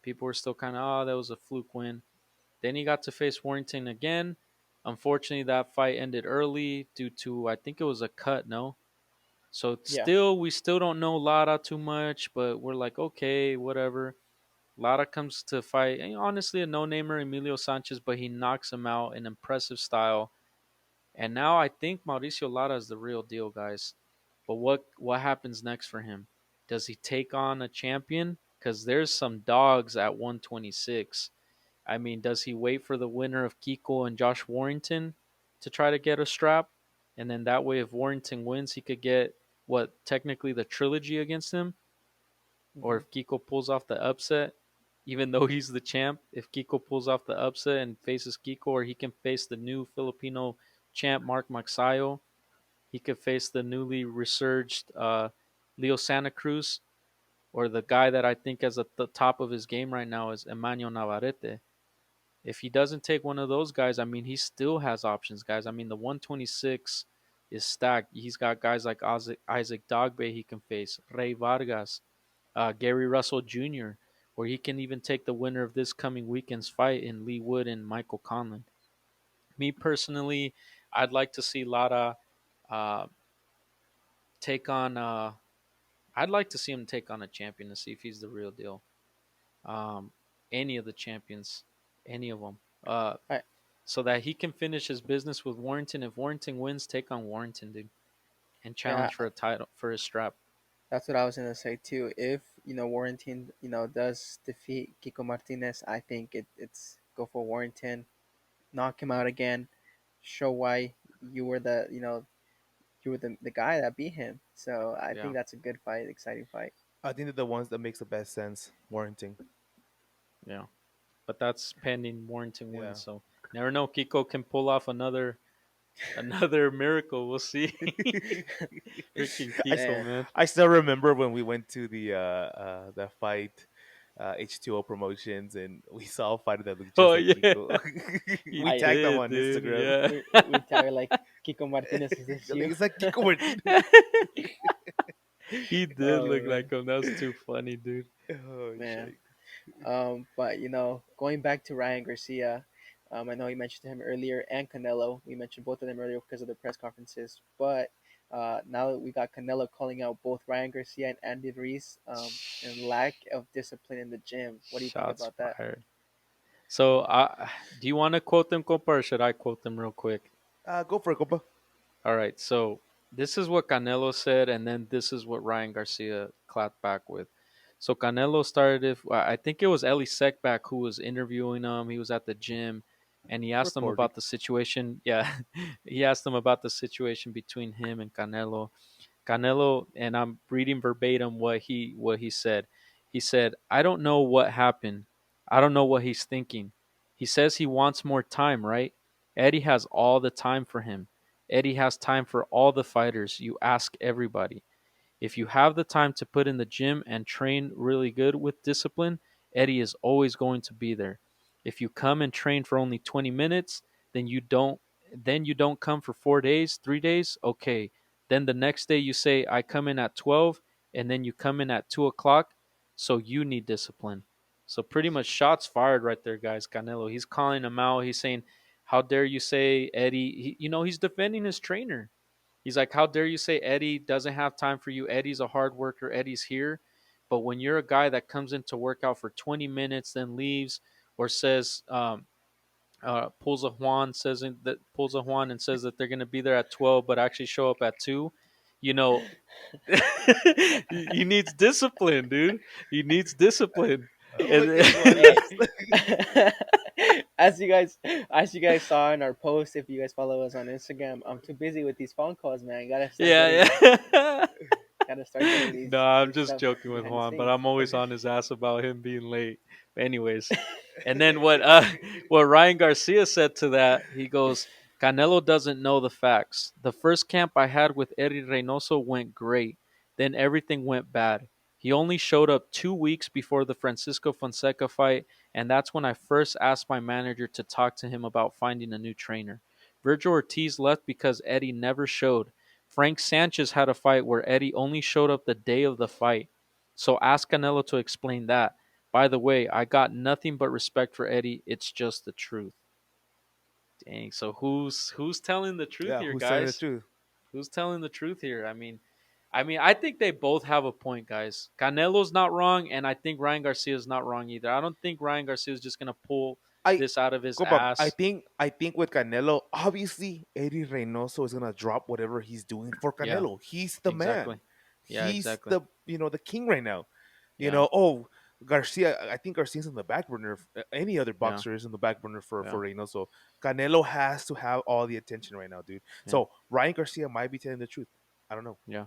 People were still kind of, oh, that was a fluke win. Then he got to face Warrington again. Unfortunately, that fight ended early due to, I think it was a cut, no? So Yeah. still, we still don't know Lara too much, but we're like, okay, whatever. Lara comes to fight, and honestly, a no-namer, Emilio Sanchez, but he knocks him out in impressive style. And now I think Mauricio Lara is the real deal, guys. But what happens next for him? Does he take on a champion? Because there's some dogs at 126. I mean, does he wait for the winner of Kiko and Josh Warrington to try to get a strap? And then that way, if Warrington wins, he could get what technically the trilogy against him. Or Hmm. if Kiko pulls off the upset, even though he's the champ, if Kiko pulls off the upset and faces Kiko, or he can face the new Filipino champ Mark Magsayo, he could face the newly resurged Leo Santa Cruz, or the guy that I think is at the top of his game right now is Emmanuel Navarrete. If he doesn't take one of those guys, I mean, he still has options, guys. I mean, the 126 is stacked. He's got guys like Isaac Dogbe he can face, Ray Vargas, Gary Russell Jr., or he can even take the winner of this coming weekend's fight in Lee Wood and Michael Conlan. Me personally, I'd like to see Lara uh, take on. I'd like to see him take on a champion to see if he's the real deal. Um, any of the champions, any of them, I so that he can finish his business with Warrington. If Warrington wins, take on Warrington, dude, and yeah, challenge for a title for his strap. that's what I was gonna say too. If Warrington does defeat Kiko Martinez, I think it's go for Warrington, knock him out again, show why you were the guy that beat him. So I Yeah, think that's a good fight, exciting fight. I think that the ones that makes the best sense, Warrington. yeah. But that's pending Warrington Yeah. wins. So never know. Kiko can pull off another miracle. We'll see. Freaking I, s- Kiko, Man, man. I still remember when we went to the fight H2O promotions and we saw a fighter that looked just Oh like yeah, Kiko. he We I tagged them did, on dude. Instagram. Yeah. we tell you like Kiko Martinez is this Like, you? it's like Kiko Martinez. He did Oh look man, like him. That's too funny, dude. Oh man. shit. But going back to Ryan Garcia, I know you mentioned him earlier, and Canelo. We mentioned both of them earlier because of the press conferences. But now that we got Canelo calling out both Ryan Garcia and Andy Ruiz, and lack of discipline in the gym. What do you think Shots about that? fired. So, do you want to quote them, compa, or should I quote them real quick? Go for it, compa. All right. So this is what Canelo said, and then this is what Ryan Garcia clapped back with. So Canelo started. If I think it was Ellie Seckback who was interviewing him. He was at the gym, and he asked him Recording. about the situation. Yeah, he asked him about the situation between him and Canelo. Canelo, and I'm reading verbatim what he said. He said, "I don't know what happened. I don't know what he's thinking. He says he wants more time, right? Eddie has all the time for him. Eddie has time for all the fighters. You ask everybody. If you have the time to put in the gym and train really good with discipline, Eddie is always going to be there. If you come and train for only 20 minutes, then you don't come for 4 days, 3 days, okay. Then the next day you say I come in at 12 and then you come in at 2 o'clock, so you need discipline." So pretty much shots fired right there, guys. Canelo, he's calling him out. He's saying, how dare you say Eddie, he's defending his trainer. He's like, how dare you say Eddie doesn't have time for you? Eddie's a hard worker. Eddie's here. But when you're a guy that comes in to work out for 20 minutes, then leaves, or says, pulls a Juan and says that they're going to be there at 12, but actually show up at 2, you know, he needs discipline, dude. He needs discipline. Look And at Hey, Juan. as you guys saw in our post, if you guys follow us on Instagram, I'm too busy with these phone calls, man. yeah, yeah. Gotta start getting No, these I'm these just stuff joking with behind the Juan, but scenes. I'm always on his ass about him being late. Anyways, and then what Ryan Garcia said to that, he goes, Canelo doesn't know the facts. The first camp I had with Eddie Reynoso went great. Then everything went bad. He only showed up 2 weeks before the Francisco Fonseca fight, and that's when I first asked my manager to talk to him about finding a new trainer. Virgil Ortiz left because Eddie never showed. Frank Sanchez had a fight where Eddie only showed up the day of the fight. So ask Canelo to explain that. By the way, I got nothing but respect for Eddie. It's just the truth. Dang. So who's telling the truth Yeah, here, who's telling the guys? truth? Who's telling the truth here? I mean, I mean, I think they both have a point, guys. Canelo's not wrong, and I think Ryan Garcia is not wrong either. I don't think Ryan Garcia is just gonna pull I this out of his Compa, ass. I think with Canelo, obviously Eddie Reynoso is gonna drop whatever he's doing for Yeah, Canelo. He's the man. exactly. Yeah, He's exactly. the the king right now. Yeah, Oh, Garcia. I think Garcia's in the back burner. Any other yeah, boxer is in the back burner yeah, for Reynoso. Canelo has to have all the attention right now, dude. yeah, So Ryan Garcia might be telling the truth. I don't know. yeah.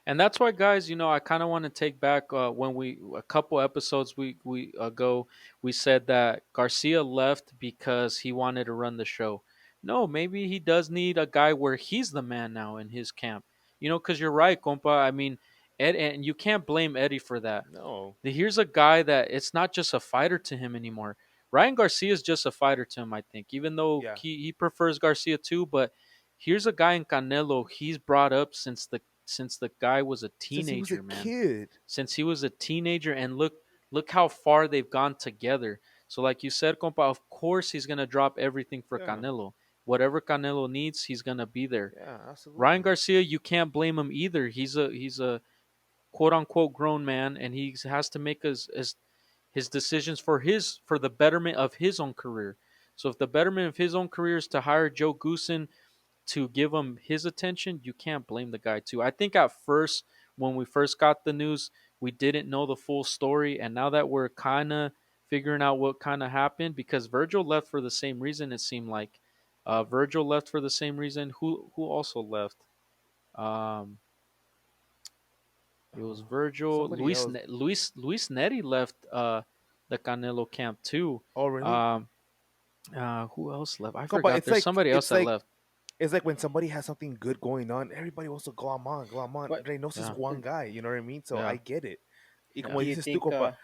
And that's why, guys, I kind of want to take back when we a couple episodes we ago we said that Garcia left because he wanted to run the show. No, maybe he does need a guy where he's the man now in his camp. Because you're right, compa. I mean, Ed, and you can't blame Eddie for that. No. Here's a guy that it's not just a fighter to him anymore. Ryan Garcia is just a fighter to him, I think, even though Yeah. he prefers Garcia too. But here's a guy in Canelo he's brought up since the guy was a Since he was a teenager, man. kid. Since he was a teenager, and look how far they've gone together. So, like you said, compa, of course he's gonna drop everything for Yeah. Canelo. Whatever Canelo needs, he's gonna be there. Yeah. Ryan Absolutely. Garcia, you can't blame him either. He's a quote unquote grown man, and he has to make his decisions for the betterment of his own career. So if the betterment of his own career is to hire Joe Goosen to give him his attention, you can't blame the guy too. I think at first when we first got the news, we didn't know the full story, and now that we're kind of figuring out what kind of happened, because Virgil left for the same reason. It seemed like Virgil left for the same reason. Who also left? Um, it was Virgil. Somebody else. Luis Neri left the Canelo camp too. Oh, really? Um, who else left? I Compa, forgot. There's somebody else it's that like left. it's like when somebody has something good going on, everybody wants to glom on, glom on. What Reynosa's Yeah, one guy, you know what I mean? So yeah, I get it. Y yeah, como do you dices tú, think? compa,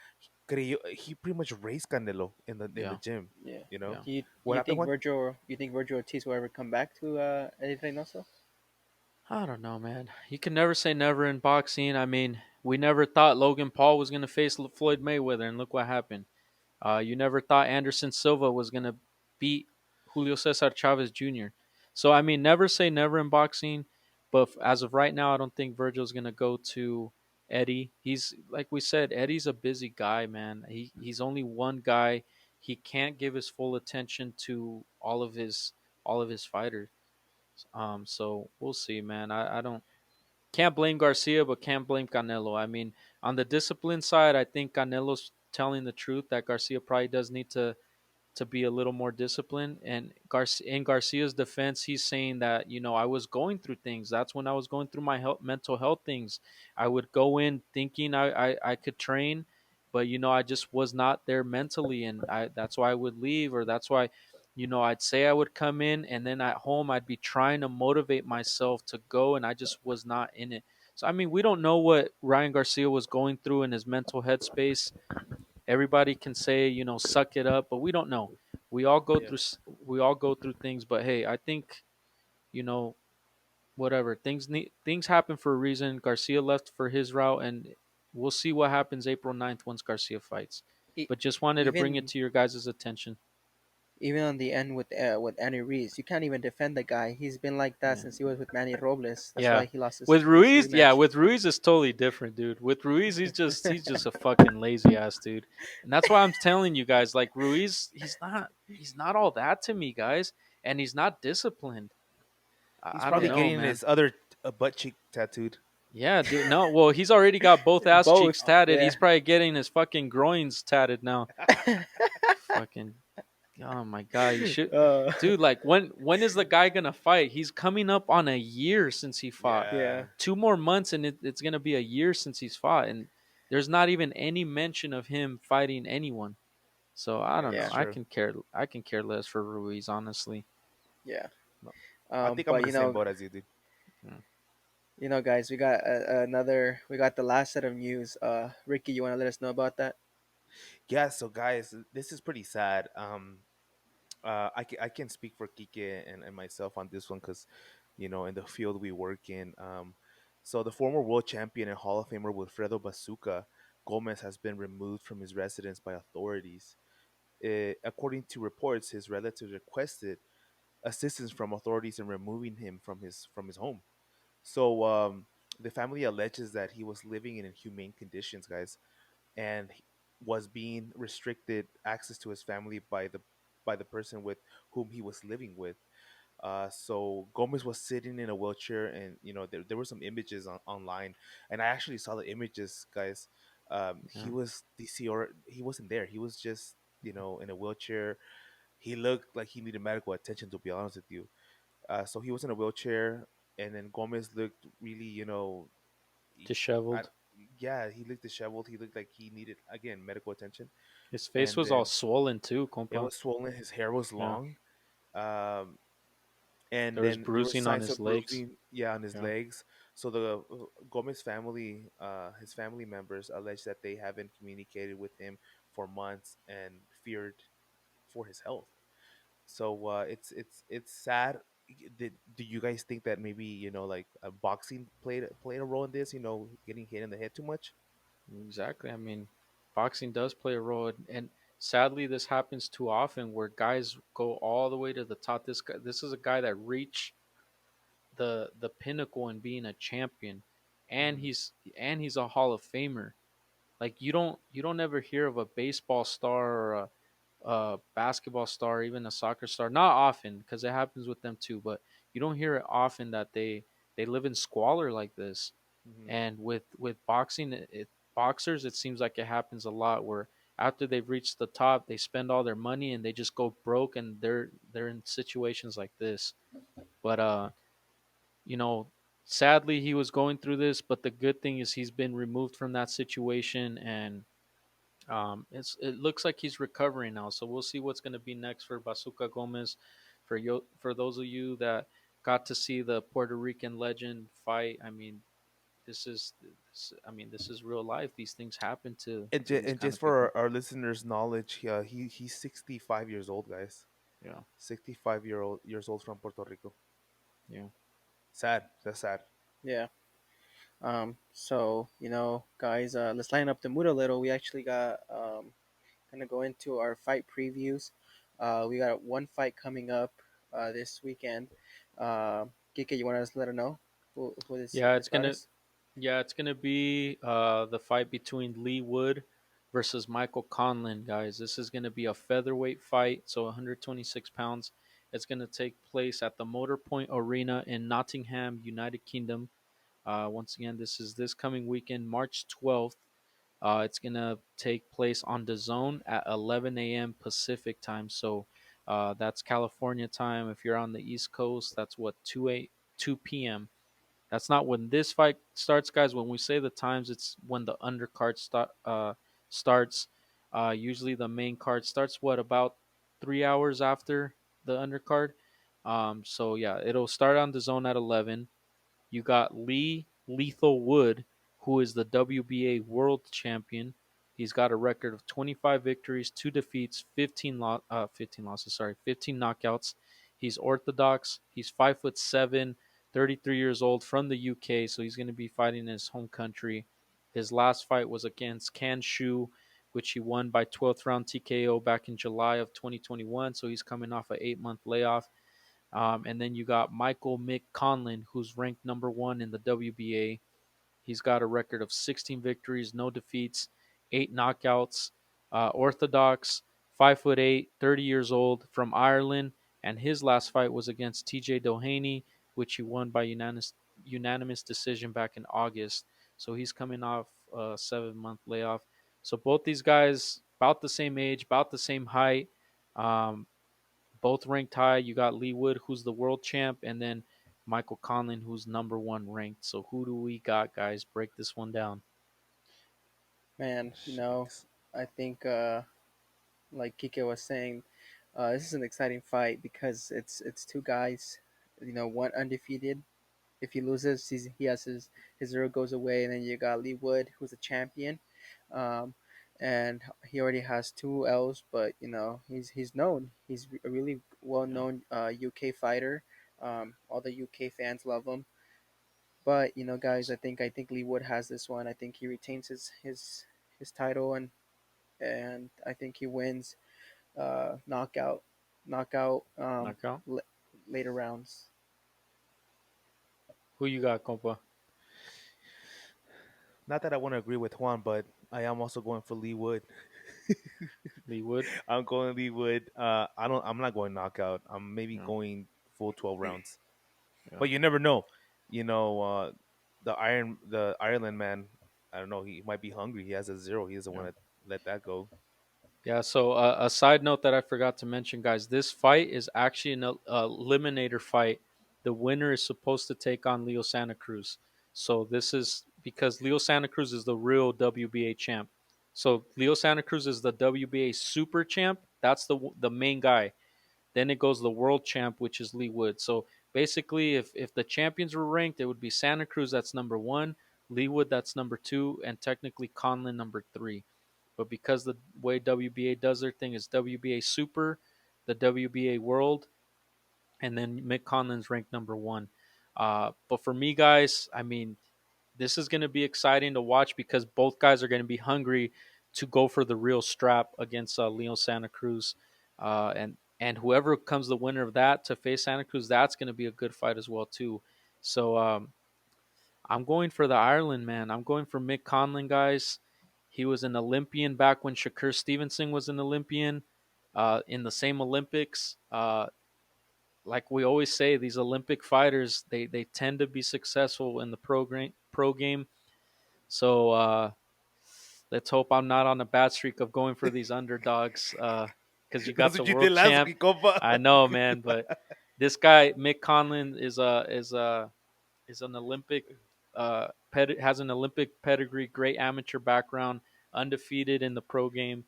he pretty much raised Canelo in the yeah, gym. Yeah. You know yeah. what happened? Juan? You think Virgil Ortiz will ever come back to Eddie Reynoso? I don't know, man. You can never say never in boxing. I mean, we never thought Logan Paul was gonna face Floyd Mayweather, and look what happened. You never thought Anderson Silva was gonna beat Julio Cesar Chavez Jr. So I mean, never say never in boxing. But as of right now, I don't think Virgil's gonna go to Eddie. He's like we said, Eddie's a busy guy, man. He's only one guy. He can't give his full attention to all of his fighters. So we'll see, man. I don't can't blame Garcia, but can't blame Canelo. I mean, on the discipline side, I think Canelo's telling the truth that Garcia probably does need to be a little more disciplined. And in Garcia's defense, he's saying that I was going through things. That's when I was going through my mental health things. I would go in thinking I could train, but I just was not there mentally, and that's why I would leave, or that's why. I'd say I would come in, and then at home I'd be trying to motivate myself to go, and I just was not in it. So I mean, we don't know what Ryan Garcia was going through in his mental headspace. Everybody can say, suck it up, but we don't know. We all go Yeah. through we all go through things, but hey, I think, you know, whatever. Things happen for a reason. Garcia left for his route, and we'll see what happens April 9th once Garcia fights. E- But just wanted to bring it even to your guys' attention. even on the end with Andy Reese, you can't even defend the guy. He's been like that Yeah. since he was with Manny Robles. That's Yeah. why he lost his With first Ruiz, yeah, rematch. with Ruiz it's totally different, dude. With Ruiz, he's just a fucking lazy ass dude. And that's why I'm telling you guys, like Ruiz, he's not all that to me, guys. And he's not disciplined. He's I don't probably know, getting man. his other butt cheek tattooed. Yeah, dude. No, well, he's already got both ass Both, cheeks tatted. yeah. He's probably getting his fucking groins tatted now. Fucking, oh my god, you should, uh, dude. Like, when is the guy gonna fight? He's coming up on a year since he fought. yeah, Yeah. 2 more months, and it's gonna be a year since he's fought, and there's not even any mention of him fighting anyone. So I Yeah, don't know. yeah, that's I true. can care. I can care less for Ruiz, honestly. yeah. No, I think I'm in But the same boat as you, dude. Yeah. guys, we got we got the last set of news. Ricky, you want to let us know about that? Yeah, so guys, this is pretty sad. I can speak for Kike and myself on this one because, in the field we work in. So the former world champion and Hall of Famer Wilfredo Bazooka Gomez has been removed from his residence by authorities. According to reports, his relatives requested assistance from authorities in removing him from his home. So the family alleges that he was living in inhumane conditions, guys, and was being restricted access to his family by the person with whom he was living with. So Gomez was sitting in a wheelchair, and there were some images online, and I actually saw the images, guys. He Yeah. was DCR. He wasn't there. He was just in a wheelchair. He looked like he needed medical attention. To be honest with you, so he was in a wheelchair, and then Gomez looked really, he- I, Disheveled. yeah, he looked disheveled. He looked like he needed again medical attention, His face and was all then swollen too, it compa. was swollen. His hair was Yeah. long. Um, and There was then there were bruising on signs his of legs. bruising, yeah, on his Yeah. legs. So the Gomez family, his family members allege that they haven't communicated with him for months and feared for his health. So it's sad. Do you guys think that maybe like boxing played a role in this? Getting hit in the head too much. Exactly. I mean, boxing does play a role, and sadly, this happens too often where guys go all the way to the top. This is a guy that reached the pinnacle in being a champion, and Hmm. he's a Hall of Famer. Like you don't ever hear of a baseball star or a basketball star, even a soccer star. Not often, because it happens with them too. But you don't hear it often that they live in squalor like this. Hmm. And with boxing, boxers, it seems like it happens a lot where after they've reached the top, they spend all their money and they just go broke, and they're in situations like this. But you know, sadly he was going through this, but the good thing is he's been removed from that situation, and it looks like he's recovering now. So we'll see what's going to be next for Bazooka Gomez. For those of you that got to see the Puerto Rican legend fight, I mean, this is real life. These things happen to these And kind just of for people. our listeners' knowledge, he's 65 years old, guys. Yeah, 65 years old from Puerto Rico. yeah, Sad. That's sad. Yeah. So guys, let's line up the mood a little. We actually got gonna go into our fight previews. We got one fight coming up this weekend. Kike, you want to let her know who yeah. this fight is? It's gonna be the fight between Lee Wood versus Michael Conlan, guys. This is gonna be a featherweight fight, so 126 pounds. It's gonna take place at the Motor Point Arena in Nottingham, United Kingdom. Once again, this is this coming weekend, March 12th. It's gonna take place on the Zone at 11 a.m. Pacific time. So that's California time. If you're on the East Coast, that's what 2 p.m. That's not when this fight starts, guys. When we say the times, it's when the undercard starts. Usually the main card starts about 3 hours after the undercard. So yeah, it'll start on the Zone at 11. You got Lee Lethal Wood, who is the WBA world champion. He's got a record of 25 victories, 2 defeats, 15 losses, 15 knockouts. He's orthodox. He's 5'7", 33 years old, from the UK, so he's going to be fighting in his home country. His last fight was against Can Shu, which he won by 12th round TKO back in July of 2021. So he's coming off an 8-month layoff. And then you got Michael Mick Conlan, who's ranked number one in the WBA. He's got a record of 16 victories, no defeats, 8 knockouts. Orthodox, 5'8", 30 years old, from Ireland, and his last fight was against TJ Doheny, which he won by unanimous decision back in August. So he's coming off a 7-month layoff. So both these guys about the same age, about the same height. Um, both ranked high. You got Lee Wood, who's the world champ, and then Michael Conlan, who's number one ranked. So who do we got, guys? Break this one down. Man, Jeez. I think like Kike was saying, this is an exciting fight because it's two guys, one undefeated. If he loses, he has his zero goes away, and then you got Lee Wood, who's a champion, um, and he already has two L's, but he's known. He's a really well Yeah, known UK fighter. All the UK fans love him. But guys, I think Lee Wood has this one. I think he retains his title, and I think he wins knockout, knockout, knockout. later rounds. Who you got, compa? Not that I want to agree with Juan, but I am also going for Lee Wood. Lee Wood. I'm going Lee Wood. I don't. I'm not going knockout. I'm maybe Yeah, going full 12 rounds. yeah, But you never know. You know, the Ireland man. I don't know. He might be hungry. He has a zero. He doesn't yeah. want to let that go. Yeah. So a side note that I forgot to mention, guys, this fight is actually an eliminator fight. The winner is supposed to take on Leo Santa Cruz. So this is because Leo Santa Cruz is the real WBA champ. So Leo Santa Cruz is the WBA super champ. That's the main guy. Then it goes the world champ, which is Lee Wood. So basically, if the champions were ranked, it would be Santa Cruz that's number one, Lee Wood that's number two, and technically Conlan number three. But because the way WBA does their thing is WBA Super, the WBA World, and then Mick Conlan's ranked number one. But for me, guys, I mean, this is going to be exciting to watch because both guys are going to be hungry to go for the real strap against Leon Santa Cruz, and whoever comes the winner of that to face Santa Cruz, that's going to be a good fight as well too. So I'm going for the Ireland man. I'm going for Mick Conlan, guys. He was an Olympian back when Shakur Stevenson was an Olympian in the same Olympics. Like we always say, these Olympic fighters they tend to be successful in the pro game. So let's hope I'm not on a bad streak of going for these underdogs. Because you That's got the what you did world last champ. week, compa. I know, man, but this guy Mick Conlan is an Olympic has an Olympic pedigree, great amateur background, undefeated in the pro game.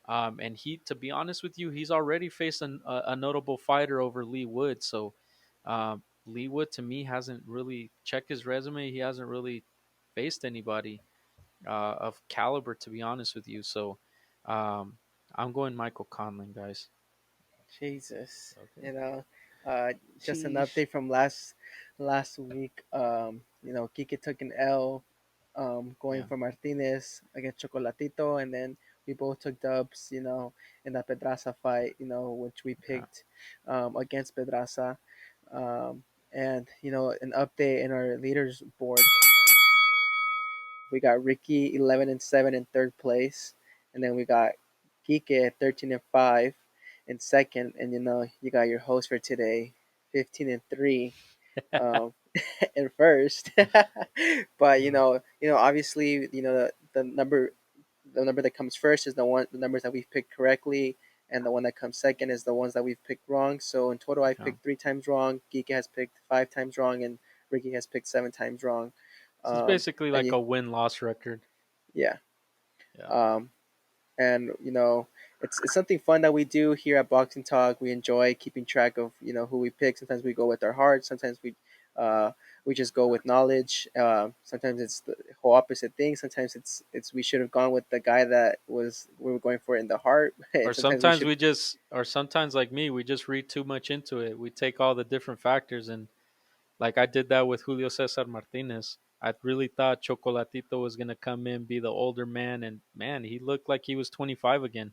And he, to be honest with you, he's already faced a notable fighter over Lee Wood. So Lee Wood to me hasn't really checked his resume. He hasn't really faced anybody of caliber, to be honest with you. So um, I'm going Michael Conlan, guys. Jesus, Okay. you know, uh, just an Sheesh. update from last week. Kike took an L, going Yeah, for Martinez against Chocolatito, and then we both took dubs. In that Pedraza fight. Which we yeah. picked against Pedraza. And an update in our leaders board. We got Ricky 11-7 in third place, and then we got Kike 13-5 in second, and you got your host for today 15-3 um, in first. But obviously, the number that comes first is the numbers that we've picked correctly, and the one that comes second is the ones that we've picked wrong. So in total, I've Yeah. picked 3 times wrong. Geek has picked 5 times wrong, and Ricky has picked 7 times wrong. This is basically And like a win-loss record. yeah. Yeah, Um, and it's something fun that we do here at Boxing Talk. We enjoy keeping track of who we pick. Sometimes we go with our heart. Sometimes uh, we just go with knowledge. Sometimes it's the whole opposite thing. Sometimes it's we should have gone with the guy that was we were going for in the heart. or And sometimes we sometimes should. or sometimes like me, we just read too much into it. We take all the different factors, and like I did that with Julio Cesar Martinez. I really thought Chocolatito was gonna come in, be the older man, and man, he looked like he was 25 again.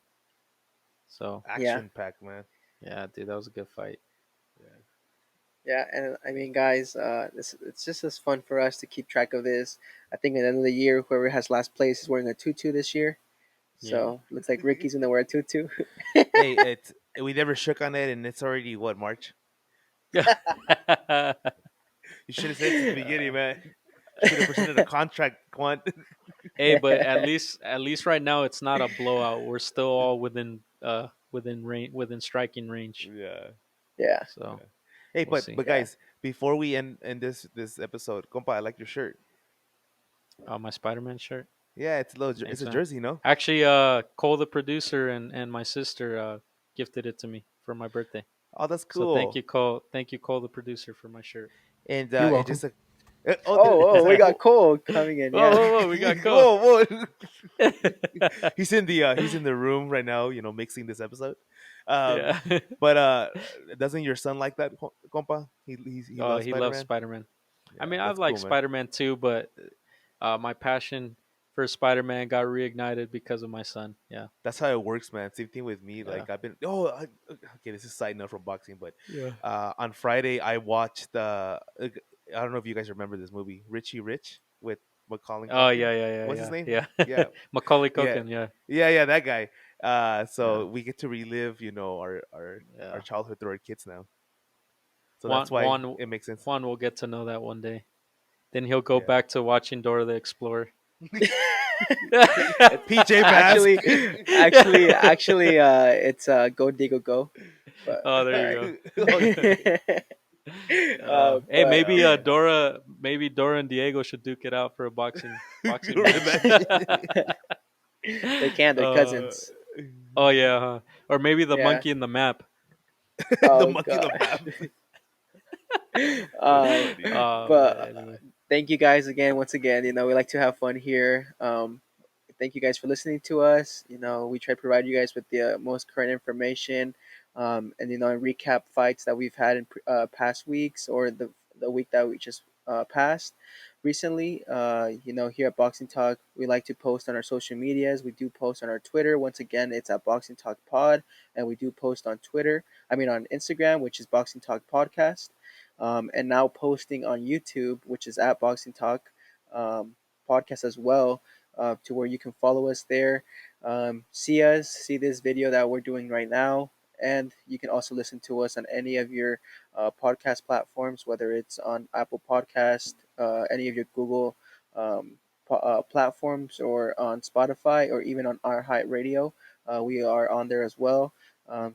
So Yeah. Action pack, man. yeah, dude, that was a good fight. Yeah. Yeah, and I mean, guys, it's just as fun for us to keep track of this. I think at the end of the year, whoever has last place is wearing a tutu this year. Yeah. So looks like Ricky's gonna wear a tutu. Hey, it's we never shook on it, and it's already what, March. You should have said since the beginning, man. Should have presented a contract, Quan. Hey, but at least right now it's not a blowout. We're still all within striking range. Yeah. Yeah. So Yeah. Hey, we'll but see. but Yeah. guys, before we end this episode, compa, I like your shirt. My Spider-Man shirt. Yeah, it's Thanks, a man. jersey, no? Actually, Cole, the producer, and my sister gifted it to me for my birthday. Oh, that's So thank cool. you, Cole. Thank you, Cole, the producer, for my shirt. And You're it welcome. just Oh, is we that got Cole coming in. Whoa, Yeah. whoa, whoa! We got Cole. whoa, whoa. He's in the room right now, mixing this episode. Um, Yeah. but doesn't your son like that, compa? He Oh, loves he Spider loves Man. Spider-Man. I Yeah, mean, I that's like cool, man. Spider-Man too, but my passion for Spider-Man got reignited because of my son. Yeah. That's how it works, man. Same thing with me. Yeah. Like okay, this is a side note from boxing, but Yeah. on Friday I watched I don't know if you guys remember this movie, Richie Rich, with Macaulay Oh Culkin. yeah, yeah, What's his yeah, name? yeah, Yeah, yeah. Macaulay yeah, Culkin. Yeah, yeah, that guy. yeah, So we get to relive, our yeah. childhood through our kids now. So Juan that's why Juan it makes sense. Juan will get to know that one day. Then he'll go Yeah. back to watching Dora the Explorer. PJ Mask. actually, it's Go Digo Go, but Oh, there you Oh, yeah. go. Hey, but Oh maybe man. Dora and Diego should duke it out for a boxing match. Rematch. they can. They're uh, cousins. oh yeah, huh? Or maybe the Yeah. monkey in the map. The Oh monkey in the gosh. map. That's uh, funny. Oh but man, anyway. thank you guys again. Once again, we like to have fun here. Thank you guys for listening to us. We try to provide you guys with the most current information, and and recap fights that we've had in past weeks or the week that we just passed recently. Here at Boxing Talk, we like to post on our social medias. We do post on our Twitter. Once again, it's at Boxing Talk Pod, and we do post on Twitter. I mean on Instagram, which is Boxing Talk Podcast, and now posting on YouTube, which is at Boxing Talk Podcast as well, to where you can follow us there, see this video that we're doing right now, and you can also listen to us on any of your podcast platforms, whether it's on Apple Podcast, any of your Google platforms, or on Spotify, or even on our Height Radio. We are on there as well.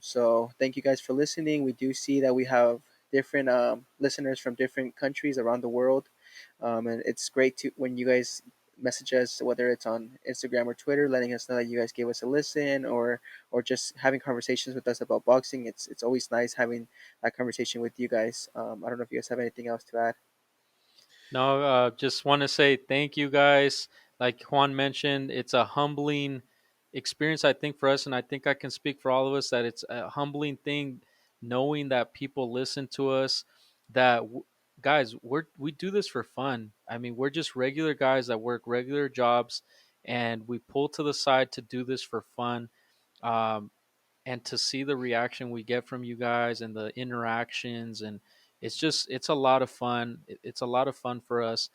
So thank you guys for listening. We do see that we have different listeners from different countries around the world, and it's great to when you guys message us, whether it's on Instagram or Twitter, letting us know that you guys gave us a listen, or just having conversations with us about boxing. It's always nice having that conversation with you guys. I don't know if you guys have anything else to add. No, just want to say thank you guys. Like Juan mentioned, it's a humbling experience, I think, for us, and I think I can speak for all of us that it's a humbling thing knowing that people listen to us. That guys, we do this for fun. I mean, we're just regular guys that work regular jobs, and we pull to the side to do this for fun. Um, and to see the reaction we get from you guys and the interactions, and it's a lot of fun. It's a lot of fun for us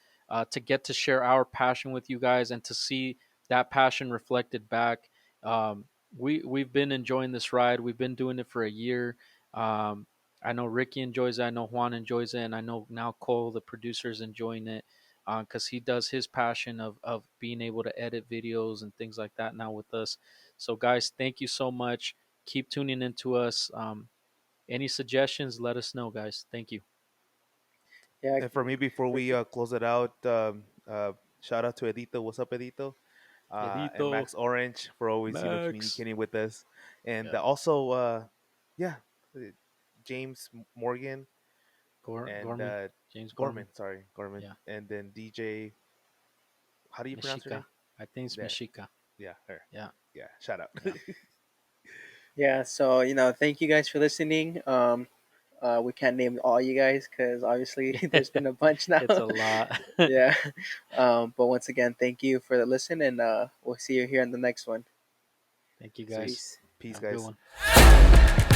to get to share our passion with you guys and to see that passion reflected back. We've been enjoying this ride. We've been doing it for a year. um, I know Ricky enjoys it, I know Juan enjoys it, and I know now Cole, the producer, is enjoying it because he does his passion of being able to edit videos and things like that now with us. So guys, thank you so much. Keep tuning into us. Any suggestions, let us know, guys. Thank you. Yeah, And for me, before we Ricky. close it out, shout out to Edito. What's up, Edito? And Edito, Max Orange for always, Max, communicating with us, and yeah, also, yeah, uh, James Morgan and Gorman, James Gorman. Gorman, Sorry, Gorman, yeah, and then DJ. How do you pronounce her Meshika. name? I think it's There. Meshika. Yeah, her. Yeah, Yeah, shout out. yeah. Yeah, so thank you guys for listening. We can't name all you guys because obviously there's been a bunch now. It's a lot. Yeah, but once again, thank you for the listen, and we'll see you here in the next one. Thank you, Sweet. guys. Peace. Peace, Have a good guys. one.